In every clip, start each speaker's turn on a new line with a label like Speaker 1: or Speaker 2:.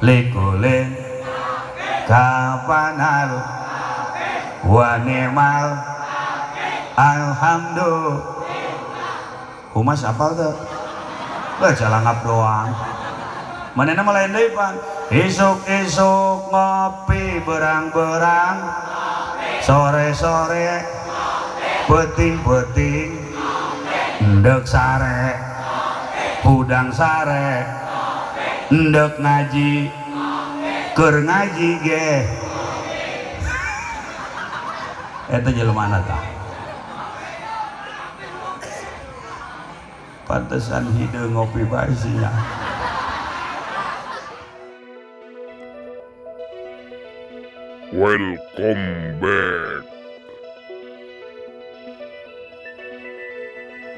Speaker 1: likulin kapanal wa ni'mal alhamdulillah. Humas apal tuh? Jalangap doang. Manehna mah lain deui Pan. Isuk-isuk ngopi berang-berang, sore-sore peting-peting, endek sare, hudang sare, endek ngaji, keur ngaji ge. Eta jelema tah. Pantesan hideung ngopi bae sia.
Speaker 2: Welcome back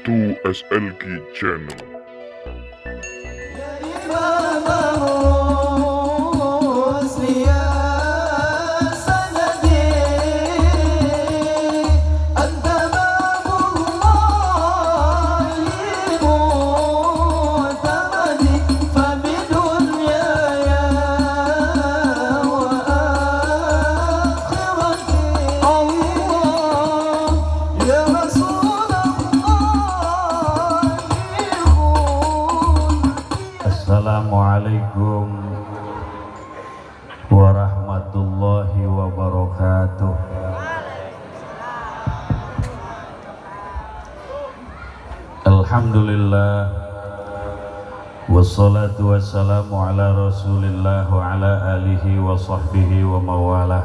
Speaker 2: to SLK channel.
Speaker 1: Assalamualaikum warahmatullahi wabarakatuh. Alhamdulillah wassalatu wassalamu ala rasulillah wa ala alihi wa sahbihi wa mawalah.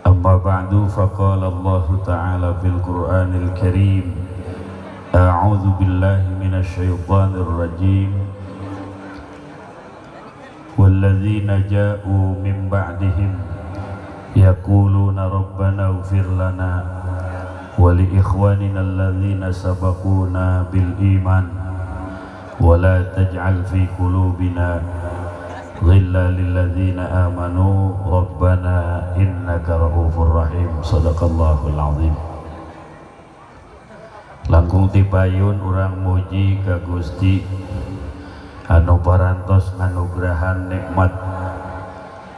Speaker 1: Amma ba'du, faqala Allah ta'ala fil Qur'anil Karim, a'udzu billahi minasy syaithanir rajim. Walladzina ja'u min ba'dihim yaquluna rabbana ighfir lana wa li ikhwanina alladzina sabaquna bil iman wa la taj'al fi qulubina ghillan lil ladzina amanu rabbana innaka raufur rahim. Shadaqallahul azim. Langkung tipayun urang muji ka Gusti anu parantos nganugrahan nikmat,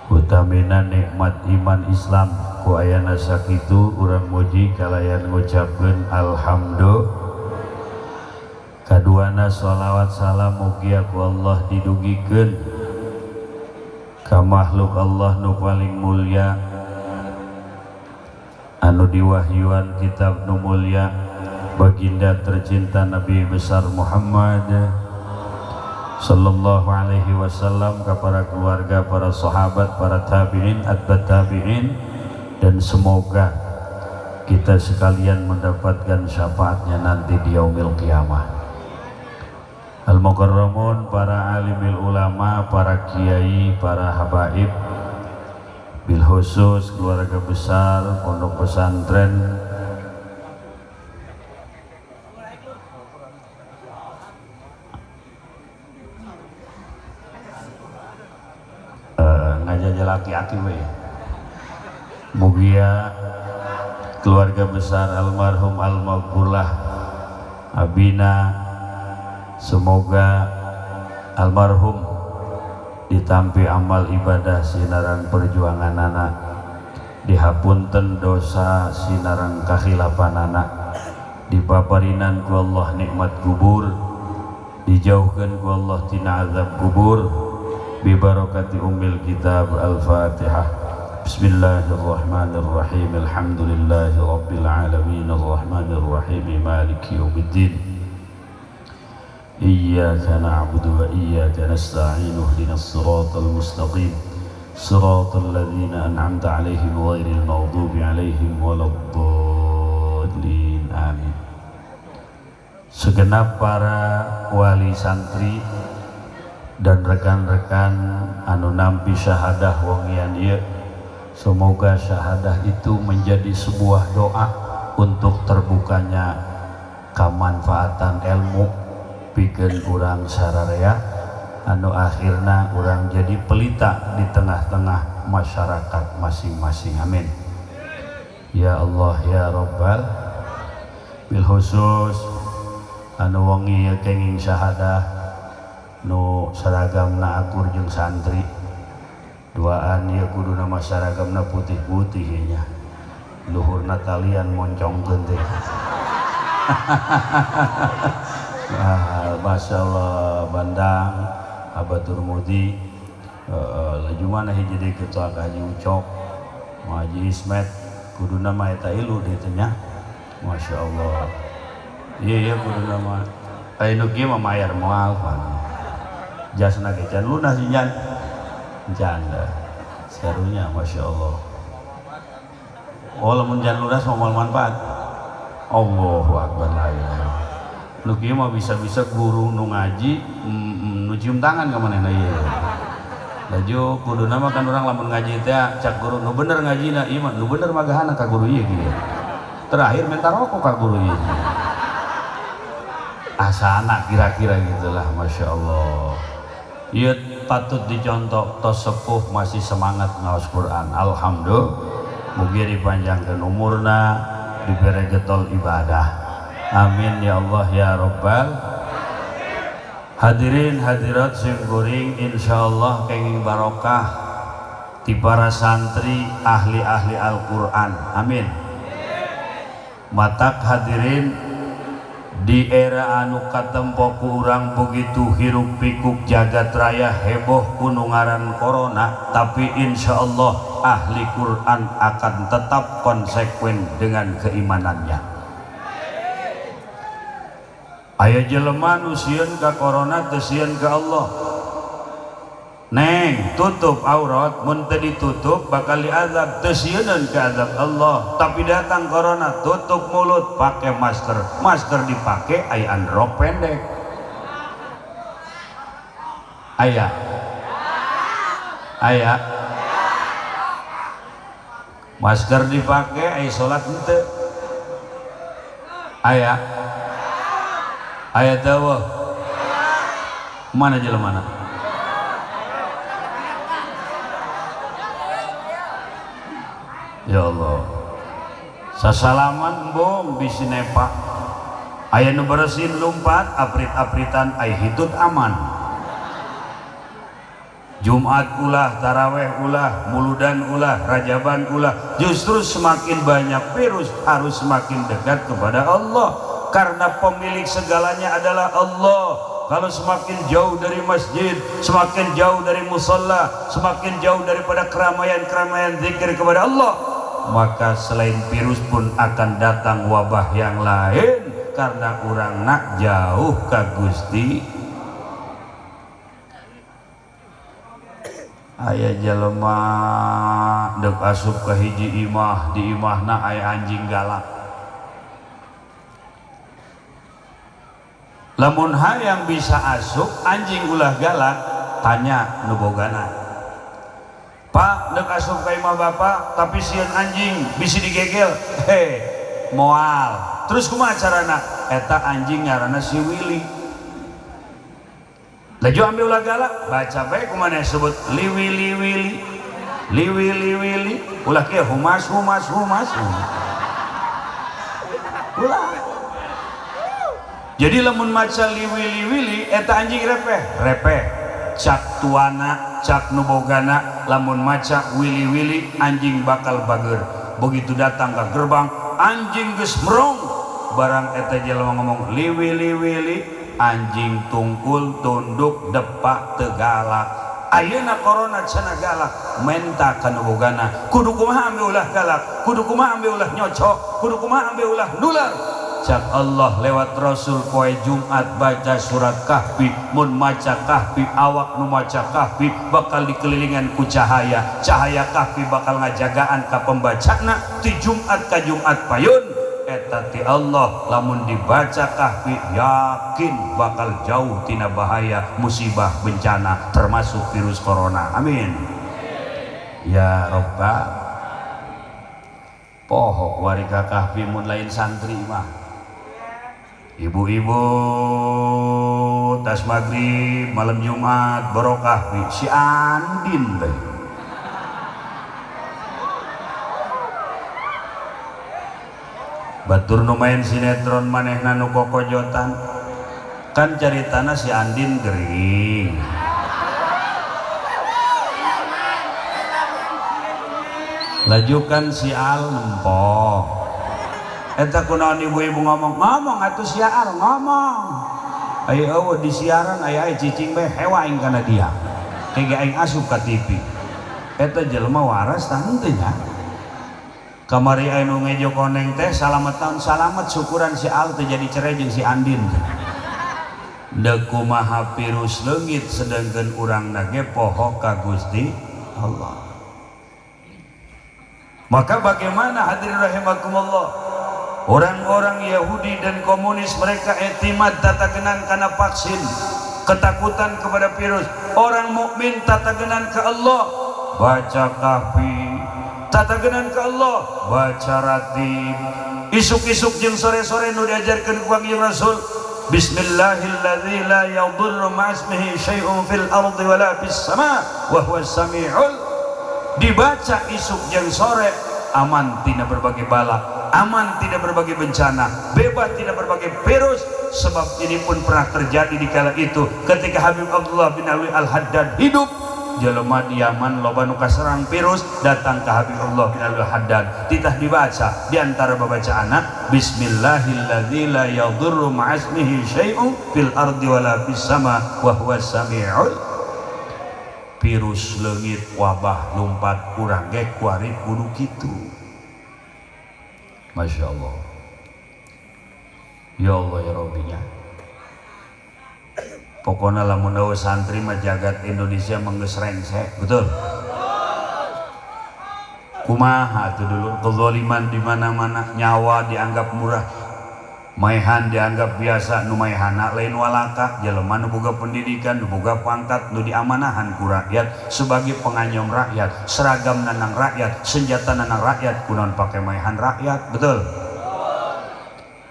Speaker 1: utamina nikmat iman Islam. Ku ayana sakitu urang muji kalayan ngucapkeun alhamdulillah. Kaduana sholawat salam mugi ku Allah didugikeun ka makhluk Allah nu paling mulia, anu diwahyuan kitab nu mulia, baginda tercinta Nabi besar Muhammad sallallahu alaihi wasallam, ke para keluarga, para sahabat, para tabi'in, atba' tabi'in, dan semoga kita sekalian mendapatkan syafaatnya nanti di yaumil qiyamah. Al-mukarramun, para alimil ulama, para kiai, para habaib, bil khusus keluarga besar pondok pesantren ngajajal aki-aki we. Mugia keluarga besar almarhum al-maghfurlah abina, semoga almarhum ditampi amal ibadah sinaran perjuangan anak, dihapunten dosa sinaran kakhilapan anak, dipaparinan ku Allah nikmat kubur, dijauhkan ku Allah tina azab kubur, bibarakati ummil kitab. Al-Fatihah. Bismillahirrahmanirrahim. Alhamdulillahi rabbil alamin, arrahmanirrahim, maliki yaumiddin. Iyyaka na'budu wa iyyaka nasta'in, ihdinas siratal mustaqim, siratal ladzina an'amta 'alaihim ghairil maghdubi 'alaihim waladdallin. Amin. Segenap para wali santri dan rekan-rekan anu nampi syahadah wongian ieu, semoga syahadah itu menjadi sebuah doa untuk terbukanya kemanfaatan ilmu pikeun urang sararea, anu akhirna urang jadi pelita di tengah-tengah masyarakat masing-masing. Amin ya Allah ya Rabbal. Bil khusus anu wongi kenging syahadah nu seragamna akur jeung santri duaan ieu kudu nama seragamna putih-putih nya luhurna talian moncongkeun teh. Masya Allah bandang Abatur Mudi laju mana hiji deui ketua Haji Ucok Haji Ismet kudu nama eta ilu ditu nya. Masya Allah iya kudu nama anu kieu mah mayar moal jasna ge can lunas jan janda serunya. Masya Allah oh lamun jan lunas moal manfaat Allahu Akbar la ilaha nu kieu mah bisa-bisa guru nu ngaji nu cium tangan ka manehna ieu laju kuduna mah kan urang lamun ngaji teh cak guru nu bener ngajina ieu mah nu bener magahana ka guru ieu kieu terakhir minta rokok ka guru ieu asana kira-kira gitulah. Masya Allah ieu patut dicontoh tos sepuh masih semangat ngaos Quran. Alhamdulillah mugi dipanjangkeun umurna dibere getol ibadah. Amin ya Allah ya Rabbal. Hadirin hadirat sing kuring insyaallah kenging barokah ti para santri ahli-ahli Al-Qur'an. Amin. Matak hadirin di era anu katempo ku urang begitu hiruk pikuk jagat raya heboh kunungaran corona, tapi insyaallah ahli Quran akan tetap konsekuen dengan keimanannya. Aya jelema nu sieun ka corona teu sieun ka Allah. Neng tutup aurat mun teu ditutup bakal diazab teu sieun ka azab Allah. Tapi datang corona tutup mulut pakai masker. Masker dipake aya rok pendek. Aya. Masker dipake aya salat henteu. Aya dawuh mana jelemana ya Allah sasalaman embung bisi nepa aya nu beresin lumpat aprit-apritan aya hitut aman Jumat ulah, taraweh ulah, muludan ulah, rajaban ulah. Justru semakin banyak virus harus semakin dekat kepada Allah. Karena pemilik segalanya adalah Allah. Kalau semakin jauh dari masjid, semakin jauh dari musalla, semakin jauh daripada keramaian-keramaian zikir kepada Allah, maka selain virus pun akan datang wabah yang lain. Karena orang nak jauh ke Gusti. Aya jelema dek asup ke hiji imah, di imahna aya anjing galak. Lamun hayang bisa asup anjing ulah galak, tanya nu bogana. Pak, dek asup ka imah bapak tapi sieun anjing bisi digegel. Moal. Terus kumaha carana? Eta anjing ngaranna si Willy. Laju ambil ulah galak, baca bae kumaha disebut liwili ulah kieu humas. Ulah. Jadi lamun maca liwili eta anjing repeh cak tuana cak nubogana lamun maca wili anjing bakal bager. Begitu datang ke gerbang anjing geus merong barang eta jelema ngomong liwili anjing tungkul tunduk depak tegalak. Ayeuna corona cenah galak menta ka nubogana kudu kumaha ambe ulah galak, kudu kumaha ambe ulah nyocok, kudu kumaha ambe ulah nular. Cak Allah lewat Rasul poe Jumat baca surat Kahfi, mun maca Kahfi awak nu maca Kahfi bakal dikelilingan ku cahaya Kahfi bakal ngajagaan ka pembacana ti Jumat ka Jumat payun eta ti Allah. Lamun dibaca Kahfi yakin bakal jauh tina bahaya musibah bencana termasuk virus corona. Amin ya Rabbal. Poho warga Kahfi mun lain santri mah ibu-ibu tas maghrib malam Jumat barokah si Andin deh. Batur nu main sinetron manehna nu kokojotan kan ceritana si Andin gering, laju kan si Al nempok. Eta kunaon ibu-ibu ngomong atuh si Al ngomong. Ayo di siaran aya cicing bae hewaing kana dia. Kege aing asup ka TV. Eta jelema waras tah henteu nya. Kamari anu ngejo koneng teh salamet tahun salamet syukuran si Al teh jadi cerai jeung si Andin. Da kumaha virus leungit sedengkeun urang nage poho ka Gusti Allah. Maka bagaimana hadirin rahimakumullah, orang-orang Yahudi dan komunis mereka etimad tatagenan karena vaksin, ketakutan kepada virus. Orang mukmin tatagenan ke Allah baca kahfi, tatagenan ke Allah baca ratib, isuk-isuk jeung sore-sore nu diajarkeun ku Kangjeng Rasul, Bismillahilladzi la yadurru ma'asmihi syai'un fil ardi wala fis sama wa huwas samiul. Dibaca isuk jeung sore, aman tidak berbagai bala, aman tidak berbagai bencana, bebas tidak berbagai virus. Sebab ini pun pernah terjadi di kala itu ketika Habib Abdullah bin Alwi Al-Haddad hidup. Jelema di Yaman loba nu kaserang virus, datang ke Habib Abdullah bin Alwi Al-Haddad, titah dibaca di antara bacaana Bismillahilladzi la yadurru ma'asmihi syai'un fil ardi wala fis sama wa huwas samiul. Virus leungit wabah lumpat urang ge kuari kudu kitu. Masya Allah. Ya Allah ya Rabbinya. Pokoknya lamun eueuh santri mah jagat Indonesia menggeus rengsek, betul? Kumaha tuh dulu kezaliman di mana-mana, nyawa dianggap murah, maehan dianggap biasa, nu maehanna lain walaka, jelema nu boga pendidikan, nu boga pangkat, nu diamanahan ku rakyat sebagai penganyom rakyat, seragam nanang rakyat, senjata nanang rakyat, kunaon pake maehan rakyat, betul?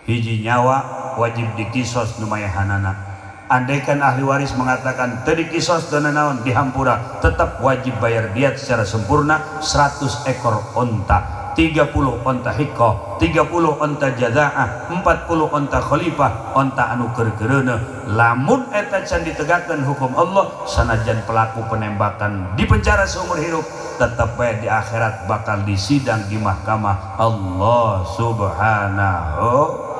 Speaker 1: Hiji nyawa wajib dikisos nu maehanana. Andaikan ahli waris mengatakan teu dikisos dan naon dihampura, tetap wajib bayar diat secara sempurna 100 ekor onta, 30 onta hikoh, 30 onta jaza'ah, 40 onta khalifah, onta anu keur-keureuneun. Lamun eta can ditegakkeun hukum Allah, sanajan pelaku penembakan di penjara seumur hidup, tetap bae di akhirat bakal disidang di mahkamah Allah Subhanahu.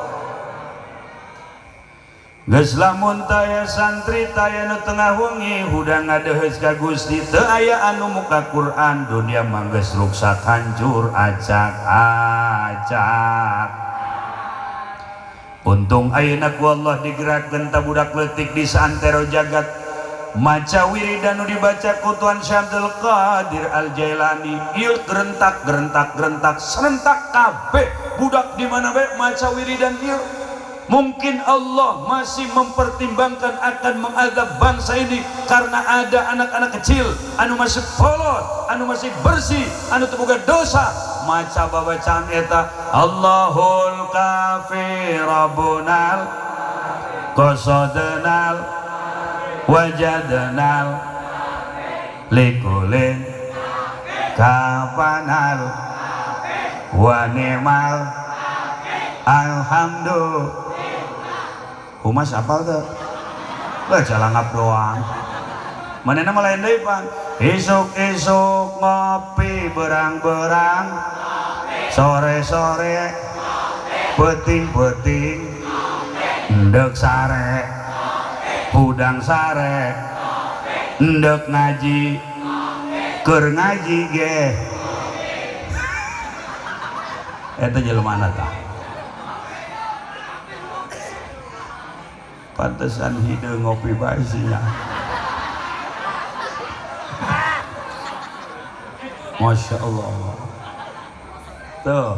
Speaker 1: Geus lamun taya santri taya nu tengah wengi hudang ngadeheus ka Gusti, teu aya anu muka Quran, dunia mah geus ruksak hancur acak-acak. Untung ayeuna ku Allah digerakkeun ta budak leutik di saantero jagat maca wiridan nu dibaca ku Tuan Syekh Abdul Qadir Al-Jailani. Ieu gerentak serentak kabeh budak di mana bae maca wiridan ieu. Mungkin Allah masih mempertimbangkan akan mengadab bangsa ini karena ada anak-anak kecil anu masih polos, anu masih bersih, anu teu boga dosa, maca babacaan eta Allahul kafi rabbunal qasadnal wajadnal likulin kafanal wa ni'mal alhamdulillah. Humas apal tuh? Lah calangap doang. Manehna mah lain deui pan. Isuk-isuk ngopi berang-berang, sore-sore peuting-peuting, endek sare, hudang sare, endek ngaji, keur ngaji ge. Eta jelema tah. Pantesan hideung ngopi bae sia. Masya Allah. Tuh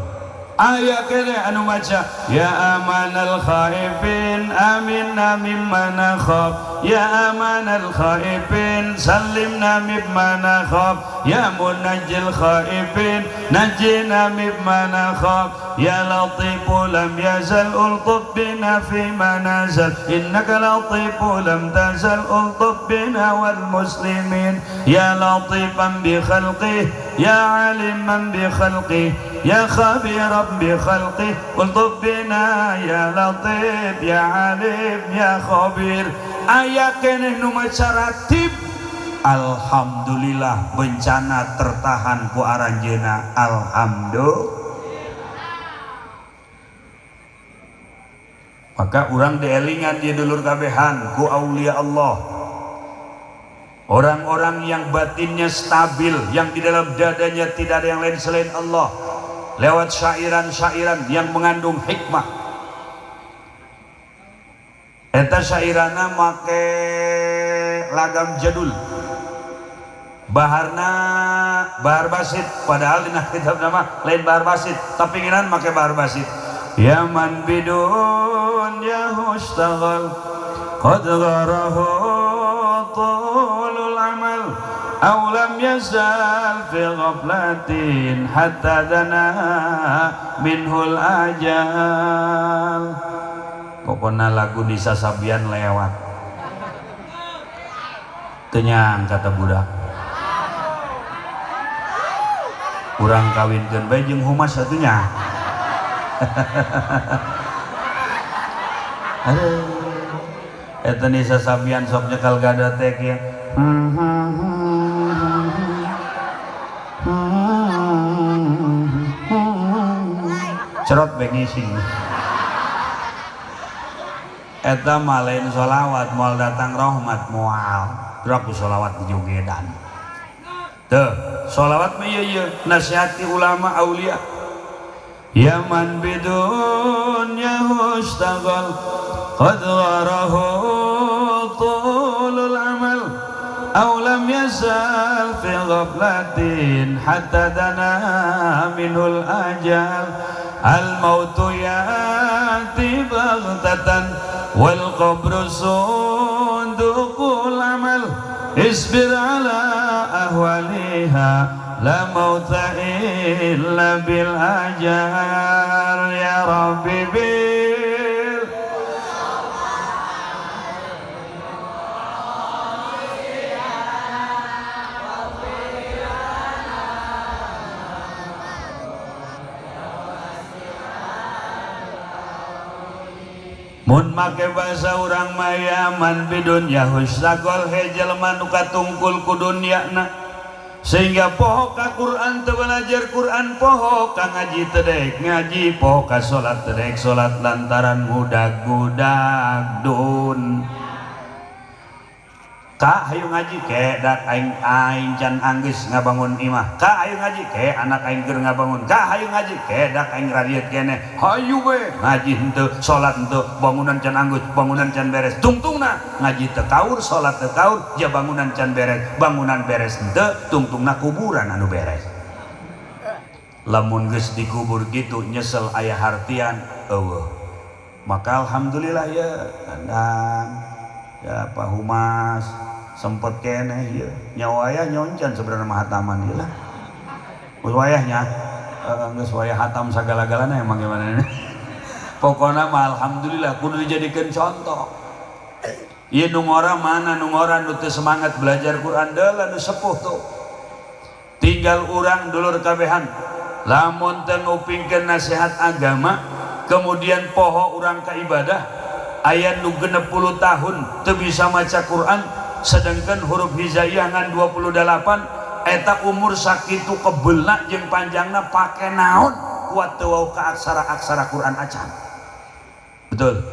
Speaker 1: aya kene anu maca ya amanal khaifin aminna mimman nakhaf يا أمان الخائفين سلمنا مما نخاف يا منجي الخائفين نجينا مما نخاف يا لطيف لم يزل ألطف بنا فيما نزل إنك لطيف لم تزل ألطف بنا والمسلمين يا لطيفا بخلقه يا عالما بخلقه يا خبيرا بخلقه ألطف بنا يا لطيف يا عليم يا خبير aya keneh nu maca ratib. Alhamdulillah bencana tertahan ku aranjeuna. Alhamdulillah. Maka urang dielingan di dulur kabehan ku aulia Allah, orang-orang yang batinnya stabil, yang di dalam dadanya tidak ada yang lain selain Allah, lewat syairan-syairan yang mengandung hikmah. Eta syairana make lagam jadul, baharna bahar basit, padahal dina kitab nama lain bahar basit, tapi nginan make bahar basit. Ya man bidun ya mustaghal qad gharahu tulul amal aw lam yazal fi ghaflatin hatta dana minhul ajal. Pokoknya lagu di sasabian lewat tenyang kata budak urang kawinkeun bae jeung humas satunya. Aduh eta ni sasabian sok nyekal gada teh kieu cerot bae ngising. Eta malain sholawat moal datang rahmat moal draku sholawat di jogedan tuh sholawat mah iya nasihati ulama aulia. Ya man bidunya mustaghal qad gharahu tulul amal aw lam yazal fi ghaflatin hatta dana minul ajal al mautu yati baghtatan wal qabru sunduqul amal isbir ala ahwaliha la mauta illa bil ajar ya rabbi bil mun make bahasa urang maya man bidunya hustagol hejelma nu katungkul ku dunyana sehingga poho ka Quran teu belajar Quran, poho ka ngaji teu daek ngaji, poho ka salat teu daek salat lantaran budak-budak dun. Ka hayu ngaji ke dak aing can anggeus ngabangun imah, ka hayu ngaji ke anak aing keur ngabangun, ka hayu ngaji ke dak aing radiet kene, hayu we ngaji henteu salat henteu bangunan can anggeus bangunan can beres, tungtungna ngaji teu kaur salat teu kaur ja bangunan can beres, bangunan beres henteu tungtungna kuburan anu beres. Lamun geus dikubur gitu nyesel aya hartian eueuh, maka alhamdulillah ya kandang ya Pak Humas sempet kene ya nyawaya nyoncan sebenarnya mah hataman ieu lah wayahnya geus wayah hatam sagala-galana emang gimana ini. Pokona mah alhamdulillah kudu dijadikeun contoh. Ieu nu ngora mana nu ngora nu teu semangat belajar Quran deula nu sepuh tuh. Tinggal urang dulur kabehan lamun teu ngupingkeun nasihat agama kemudian poho urang ka ibadah aya nu 60 tahun teu bisa maca Quran sedangkan huruf hijaiyah ngan 28 eta umur sakitu kebelna jeung panjangna pake naon kuat teu wau ka aksara-aksara Quran acan. Betul.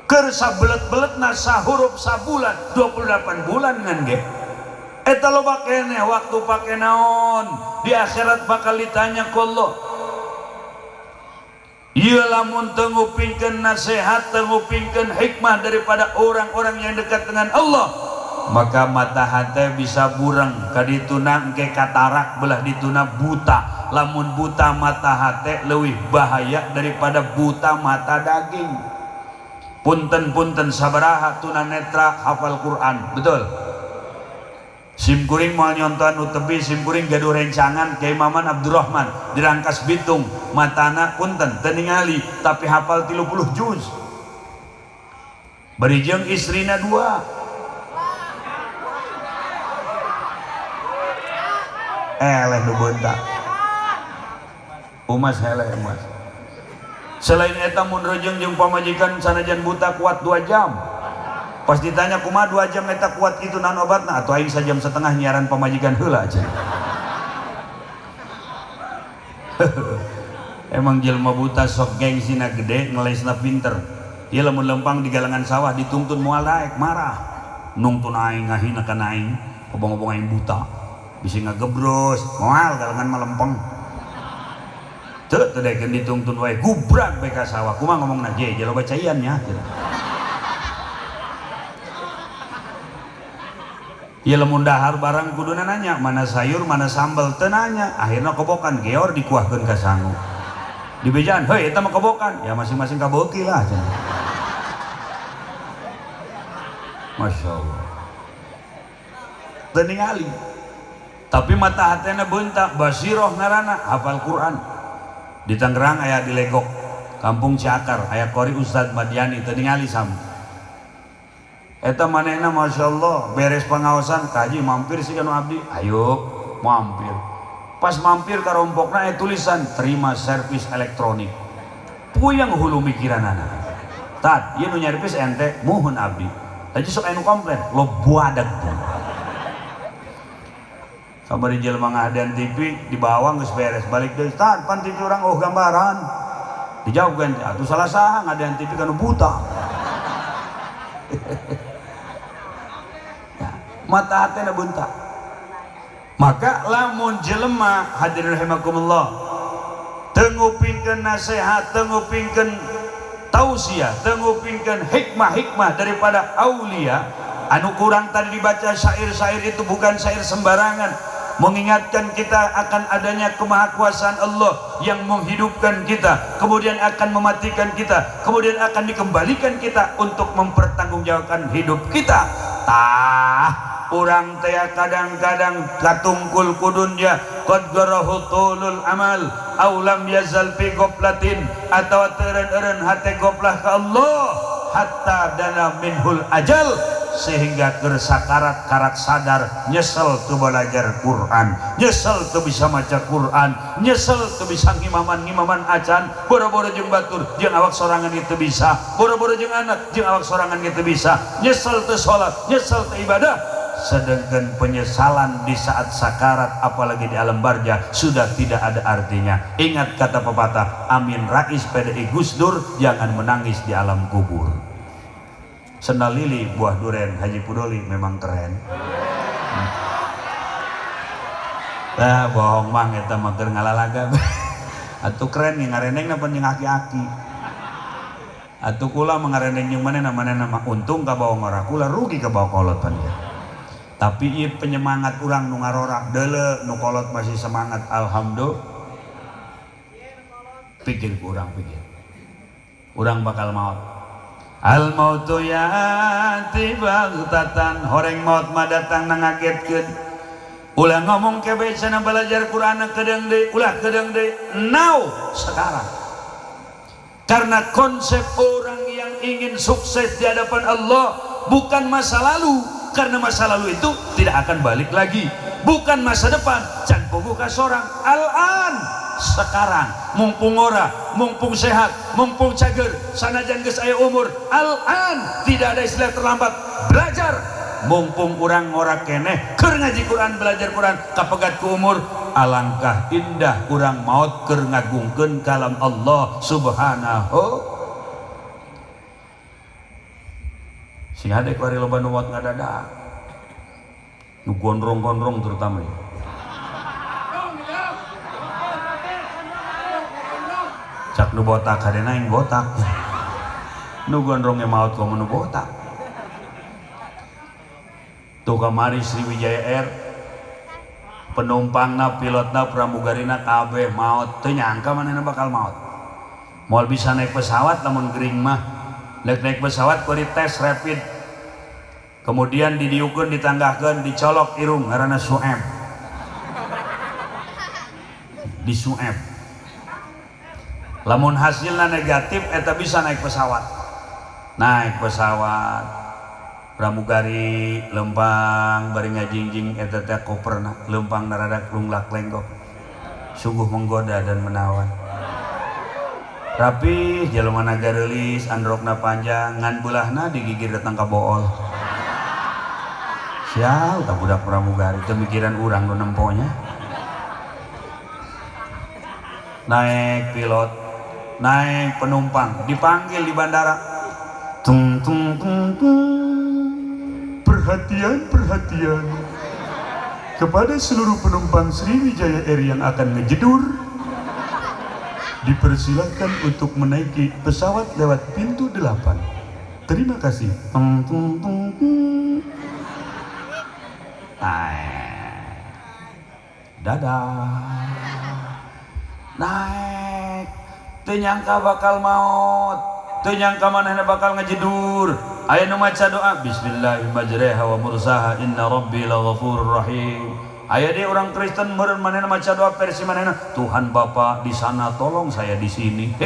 Speaker 1: Keur sabelet-beletna sahuruf sabulan 28 bulan ngan ge. Eta loba keneh waktu pake naon di akhirat bakal ditanya ku Allah. Ieu lamun teu ngupingkeun nasihat, teu ngupingkeun hikmah daripada orang-orang yang dekat dengan Allah, maka mata hate bisa bureng, kadituna engke katarak belah dituna buta. Lamun buta mata hate leuwih bahaya daripada buta mata daging. punten sabaraha tunanetra hafal Quran, betul. Sim kuring moal nyonton utebi sim kuring gaduh rencangan Kiai Maman Abdurrahman di Rangkas Bitung matana punten teu ningali tapi hafal 30 juz. Bari jeung istrina 2. Eleh nu beuntak. Umas heleh umas. Selain eta mun rejeung jeung pamajikan sanajan buta kuat 2 jam. Pas ditanya kumaha 2 jam eta kuat kitu naon obatna atuh aing sajam setengah nyiaran pamajikan heula aja. Emang jelema buta sok gengsina gede ngelesna pinter. Ieu lamun lempang di galangan sawah dituntun moal daek marah. Nungtun aing ngahina kana aing, obong-obong aing buta. Bisi ngagebros, moal galangan malempeng. Teu teu daekeun dituntun wae gubrak bae ka sawah. Kumaha ngomongna je loba caian nya. Ya lamun dahar barang kuduna nanya mana sayur mana sambal teu nanya akhirna kobokan geor dikuahkeun ka sangu di bejaan heuy eta mah kobokan ya masing-masing kabeuki lah cenah. Masya Allah teu ningali tapi mata hatena beuntak basiroh ngaranna hafal Quran di Tangerang aya di Legok Kampung Ciakar aya qori Ustad Madiani teu ningali sam. Eta manehna Masya Allah beres pengawasan kaji mampir sih kanu abdi ayo mampir pas mampir ka rompokna tulisan terima servis elektronik puyeng hulu mikiranana tat ieu nu nyervis ente muhun abdi tadi sok anu komplain lo buadag sabari jelema ngahadian TV dibawa geus beres balik deui tat pan TV urang oh gambaran dijawab ganti atuh salah saha ngahadian TV kanu buta. Mata hatena beuntak maka lamun jelema hadirin rahimakumullah teu ngupingkeun nasihat teu ngupingkeun tausiah teu ngupingkeun hikmah-hikmah daripada aulia anu kurang tadi dibaca syair-syair itu bukan syair sembarangan mengingatkan kita akan adanya kemahakuasaan Allah yang menghidupkan kita kemudian akan mematikan kita kemudian akan dikembalikan kita untuk mempertanggungjawabkan hidup kita urang teh kadang-kadang katungkul kudunnya qad garahu tulul amal aw lam yazal fi ghaflatin atawa teureun-eureun hate goplah ka Allah hatta dana minhul ajal sehingga keur sakarat karak sadar nyesel teu belajar Quran nyesel teu bisa maca Quran nyesel teu bisa ngimaman acan boro-boro jeung batur jeung awak sorangan itu bisa boro-boro jeung anak jeung awak sorangan itu bisa nyesel teu salat nyesel teu ibadah sedangkan penyesalan di saat sakarat apalagi di alam barzah sudah tidak ada artinya. Ingat kata pepatah Amin Rais PDI Gus Dur jangan menangis di alam kubur. Sendal lili buah duren Haji Pudoli memang keren. Nah bohong mang eta mah keur ngalalaga. Atuh keren nih ngareneng na jeung aki-aki. Atuh kula mengareneng jeung manehna mah untung ka bawa ngora kula rugi ka bawa kolot pan dia. Tapi ieu penyemangat urang nu ngarorak deuleu nu kolot masih semangat alhamdulillah. Pikir urang pikir. Urang bakal maut. Al mautu yati baghtatan horeng maut mah datang nangagetkeun. Ulah ngomong ke bae cenah belajar Quran kedeung deui, ulah kedeung deui. Now sekarang. Karena konsep orang yang ingin sukses di hadapan Allah bukan masa lalu. Karena masa lalu itu tidak akan balik lagi. Bukan masa depan. Can pogo ka sorang. Al-an sekarang. Mumpung ora, mumpung sehat, mumpung cager, sanajan geus aya umur. Al-an tidak ada istilah terlambat. Belajar. Mumpung urang ora keneh keur ngaji Quran belajar Quran kapegat ku umur. Alangkah indah urang maot keur ngagungkeun kalam Allah Subhanahu. Sing hade ku ari loba nu maot ngadadak nu gondrong-gondrong terutama ya. Cak nu botak hadena aing botak nu gondrongnya maot ku nu botak tuh kamari Sriwijaya Air penumpangna pilotna pramugarina kabeh maot teu nyangka manehna bakal maot moal bisa naik pesawat lamun gering mah naik pesawat ku dites rapid, kemudian didiukeun ditanggahkeun dicolok irung ngaranna Sueb, di Sueb. Lamun hasilna negatif eta bisa naik pesawat. Naik pesawat pramugari lempang bari ngajingjing eta teh koperna lempang naradak lunglak lenggok. Sungguh menggoda dan menawan. Rapi jelema nagarelis androkna panjang ngan beulahna digigir datang ka bool. Sial ka budak pramugari teu mikiran urang nu nemponya. Naik pilot, naik penumpang, dipanggil di bandara. Tung tung tung tung. Perhatian, perhatian. Kepada seluruh penumpang Sriwijaya Air yang akan ngejedur, dipersilakan untuk menaiki pesawat lewat pintu 8. Terima kasih. Tung tung tung tung. Dadah. Naik, teu nyangka bakal maut, teu nyangka manehna bakal ngejedur. Aya nu maca doa bismillahirrahmanirrahim majreha wa mursaha inna rabbi laghafurur rahim. Aya deui orang Kristen meureun manehna maca doa versi manehna Tuhan Bapa di sana tolong saya di sini.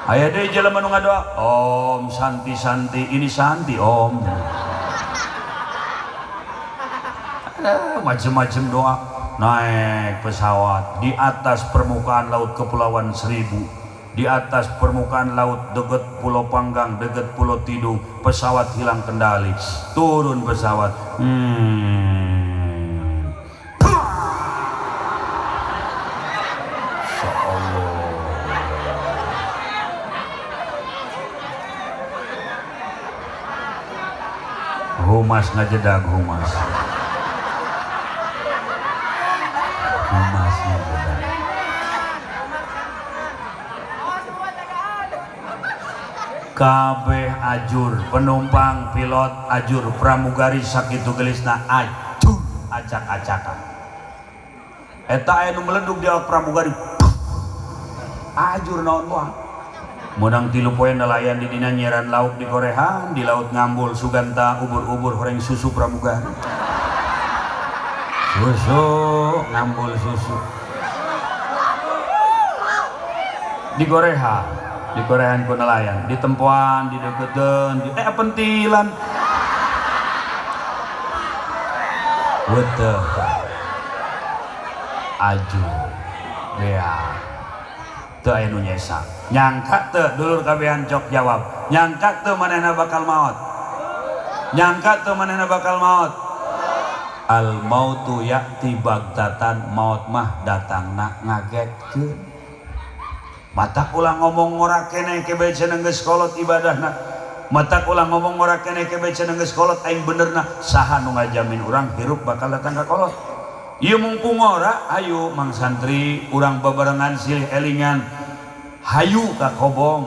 Speaker 1: Aya deui jelema nu ngadoa Om Santi Santi ini Santi Om. Macam-macam doa. Naik pesawat di atas permukaan laut Kepulauan Seribu, di atas permukaan laut deket Pulau Panggang, deket Pulau Tidung, pesawat hilang kendali, turun pesawat. Humas ngajedag humas. Kabeh ajur, penumpang pilot ajur, pramugari sakitu gelisna ajur acak-acakan. Eta aya nu meleduk di awak pramugari. Ajur naon moal. Menang 3 poe nelayan di dina nyeran lauk di Korehan, di laut ngambul suganta ubur-ubur horeng susu pramugari. Susu ngambul susu. Di Korehan. Di Korean ku nelayan, di tempuan, di dekeun, di pentilan. Weteh. Aju. Bea. Teu aya nu nyesa. Nyangka teu dulur kabehan cok jawab. Nyangka teu manehna bakal maot. Nyangka teu manehna bakal maot. Al mautu ya'ti baghtatan, maut mah datangna ngagetkeun. Matak ulang ngomong ngora kene kebe cenah geus kolot ibadahna. Matak ulang ngomong ngora kene kebe cenah geus kolot aing benerna. Saha nu ngajamin urang hirup bakal datang ka kolot. Ieu mumpung ngora ayo mang santri urang babarengan silih elingan. Hayu ka kobong.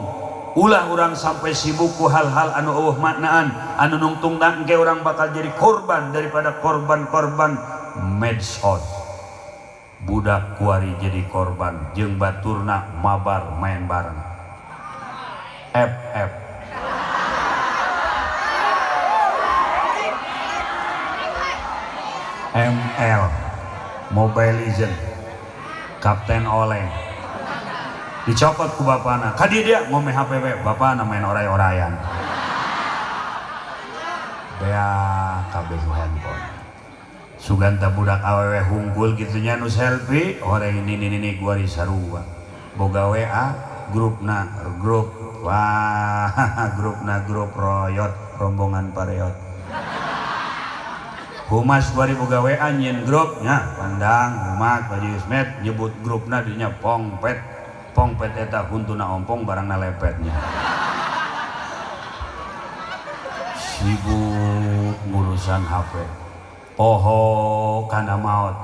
Speaker 1: Ulah urang sampai sibuk ku hal-hal anu eueuh maknaan, anu nungtungna engke urang bakal jadi korban daripada korban-korban medsos. Budak kuari jadi korban jeung baturna mabar main bareng FF ML Mobile Legend Kapten Oleng dicopot ku bapana kadi dia ngomeh HPW bapana main oray-orayan bea kabeh handphone suganta budak awewe hungkul gitunya nu selfie orang ini gua sarua boga WA grup wah grup royot rombongan pareot humas bari boga WA nyin grupnya pandang humas baju Yusmet nyebut grupna dinya pongpet eta huntuna ompong barangna lepetnya sibuk ngurusan HP poho kana maot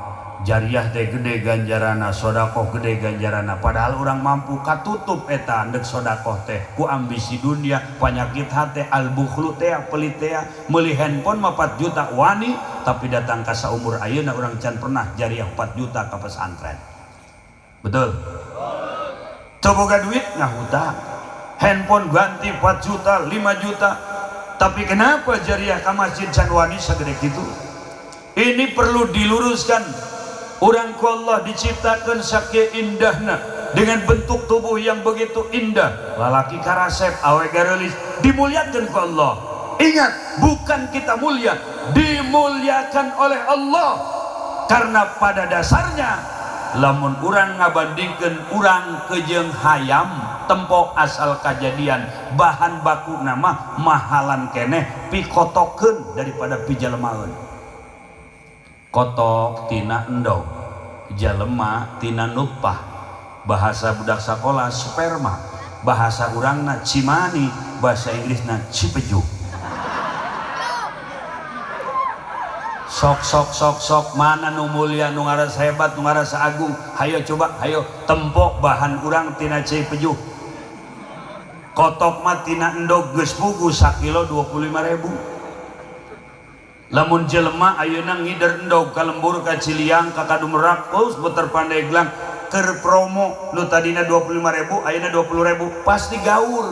Speaker 1: jariah teh gede ganjarana sodakoh gede ganjarana padahal orang mampu katutup eta andek sodakoh teh ku ambisi dunia penyakit hati al-bukhlu teh pelit teh meuli handphone 4 juta wani tapi datang ka saumur ayeuna urang can pernah jariah 4 juta ka pesantren betul teu boga duit ngahutang handphone ganti 4 juta 5 juta. Tapi kenapa jariah ke masjid Janwani segede gitu? Ini perlu diluruskan. Orang ku Allah diciptakan saking indahna, dengan bentuk tubuh yang begitu indah, lalaki karasep awe garelis, dimuliakan ku Allah. Ingat, bukan kita mulia, dimuliakan oleh Allah. Karena pada dasarnya lamun urang ngabandingkeun urang kejeung hayam tempo asal kejadian bahan baku nama mahalan keneh pikotokeun daripada pijalemaeun. Kotok tina endog, jalema tina nutfah, bahasa budak sekolah sperma, bahasa urangna cimani, bahasa Inggrisna cipeju. Sok mana nu mulia, nu ngaras hebat, nu ngaras agung. Hayo coba, hayo tempok bahan urang tina cipeju. Kotok mah tina endog geus pugu sakilo 25.000. Lamun jelema ayeuna ngider endog ka lembur ka Ciliang ka Kadumrak us puter Pandeglang keur promo nu tadina 25.000 ayeuna 20.000 pasti gaul.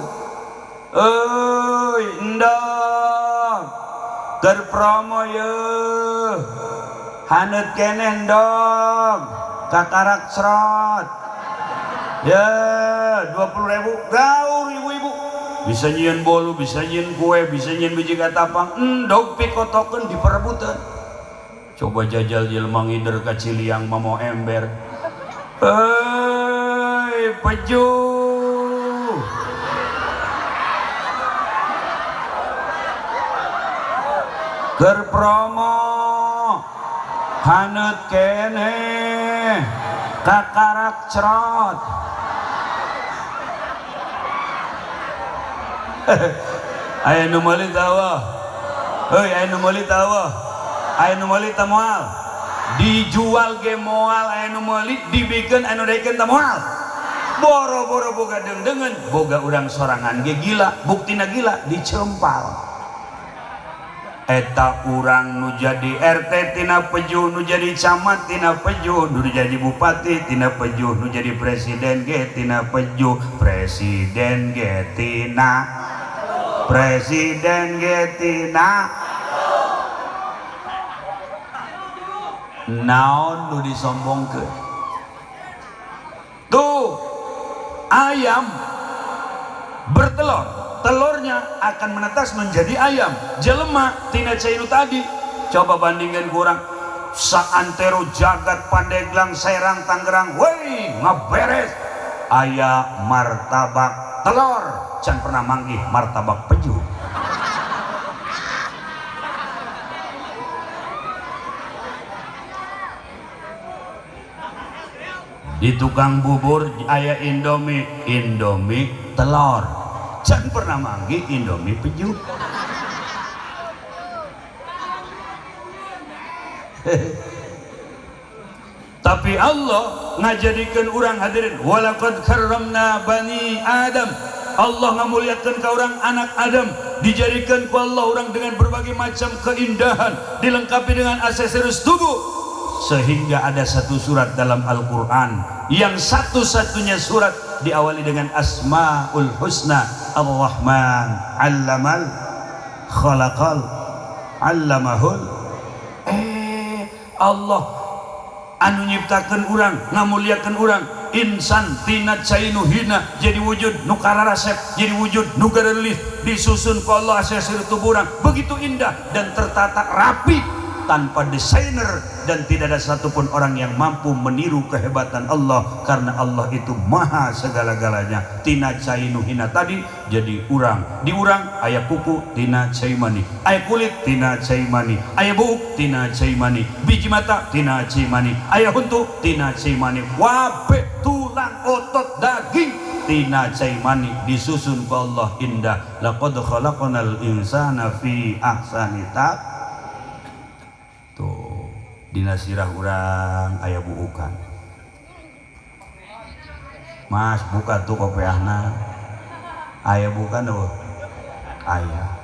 Speaker 1: Euy endog keur promo ye haneut keneh endog kakarak serot ya 20.000 gaul ibu-ibu. Bisa nyieun bolu, bisa nyieun kue, bisa nyieun biji katapang, endog pikotokeun diperebutan. Coba jajal jelema ngider ka Ciliang mamo ember. Hei peju, keur promo haneut keneh kakarak cerot. Aya nu meuli tawa, heuy aya nu meuli tawa, aya nu meuli teu moal, dijual ge moal, aya nu meuli dibikeun anu daekeun teu moal. Boro-boro boga deungdeungeun, boga urang sorangan ge gila, buktina gila dicempal. Eta urang nu jadi RT tina peju, nu jadi camat tina peju, nu jadi bupati tina peju, nu jadi presiden ge tina peju, presiden ge tina presiden getina naon nu disombongkeun. Tuh ayam bertelur, telurnya akan menetas menjadi ayam. Jelema tina cainu tadi, coba bandingkan kurang saantero jagat Pandeglang Serang Tangerang, woi ngaberes aya martabak telur, can pernah manggih martabak peju. Di tukang bubur aya Indomie, Indomie telur, can pernah manggih Indomie peju. Tapi Allah ngajadikeun urang hadirin, walaqad karramna bani Adam. Allah ngamuliakeun ka urang anak Adam, dijadikan ku Allah urang dengan berbagai macam keindahan, dilengkapi dengan aksesoris tubuh, sehingga ada satu surat dalam Al-Qur'an yang satu-satunya surat diawali dengan Asmaul Husna. Ar-Rahman 'allamal khalaqal 'allamahul Allah anu nyiptakeun urang, ngamuliakeun urang, insan tina cainu hina jadi wujud nu kararasep, jadi wujud nu garelis, disusun ku Allah aksesoris tubuh urang begitu indah dan tertata rapi tanpa desainer, dan tidak ada satupun orang yang mampu meniru kehebatan Allah, karena Allah itu maha segala-galanya. Tina cainu hina tadi jadi urang, di urang aya kuku tina cai mani, aya kulit tina cai mani, aya buuk tina cai mani, biji mata tina cai mani, aya huntu tina cai mani, wabe tulang otot daging tina cai mani, disusun ku Allah indah. Laqad khalaqnal insana fi ahsani taqwim. Tuh dina sirah urang aya buukan. Mas buka tuh kopiahna, aya bukan tuh aya.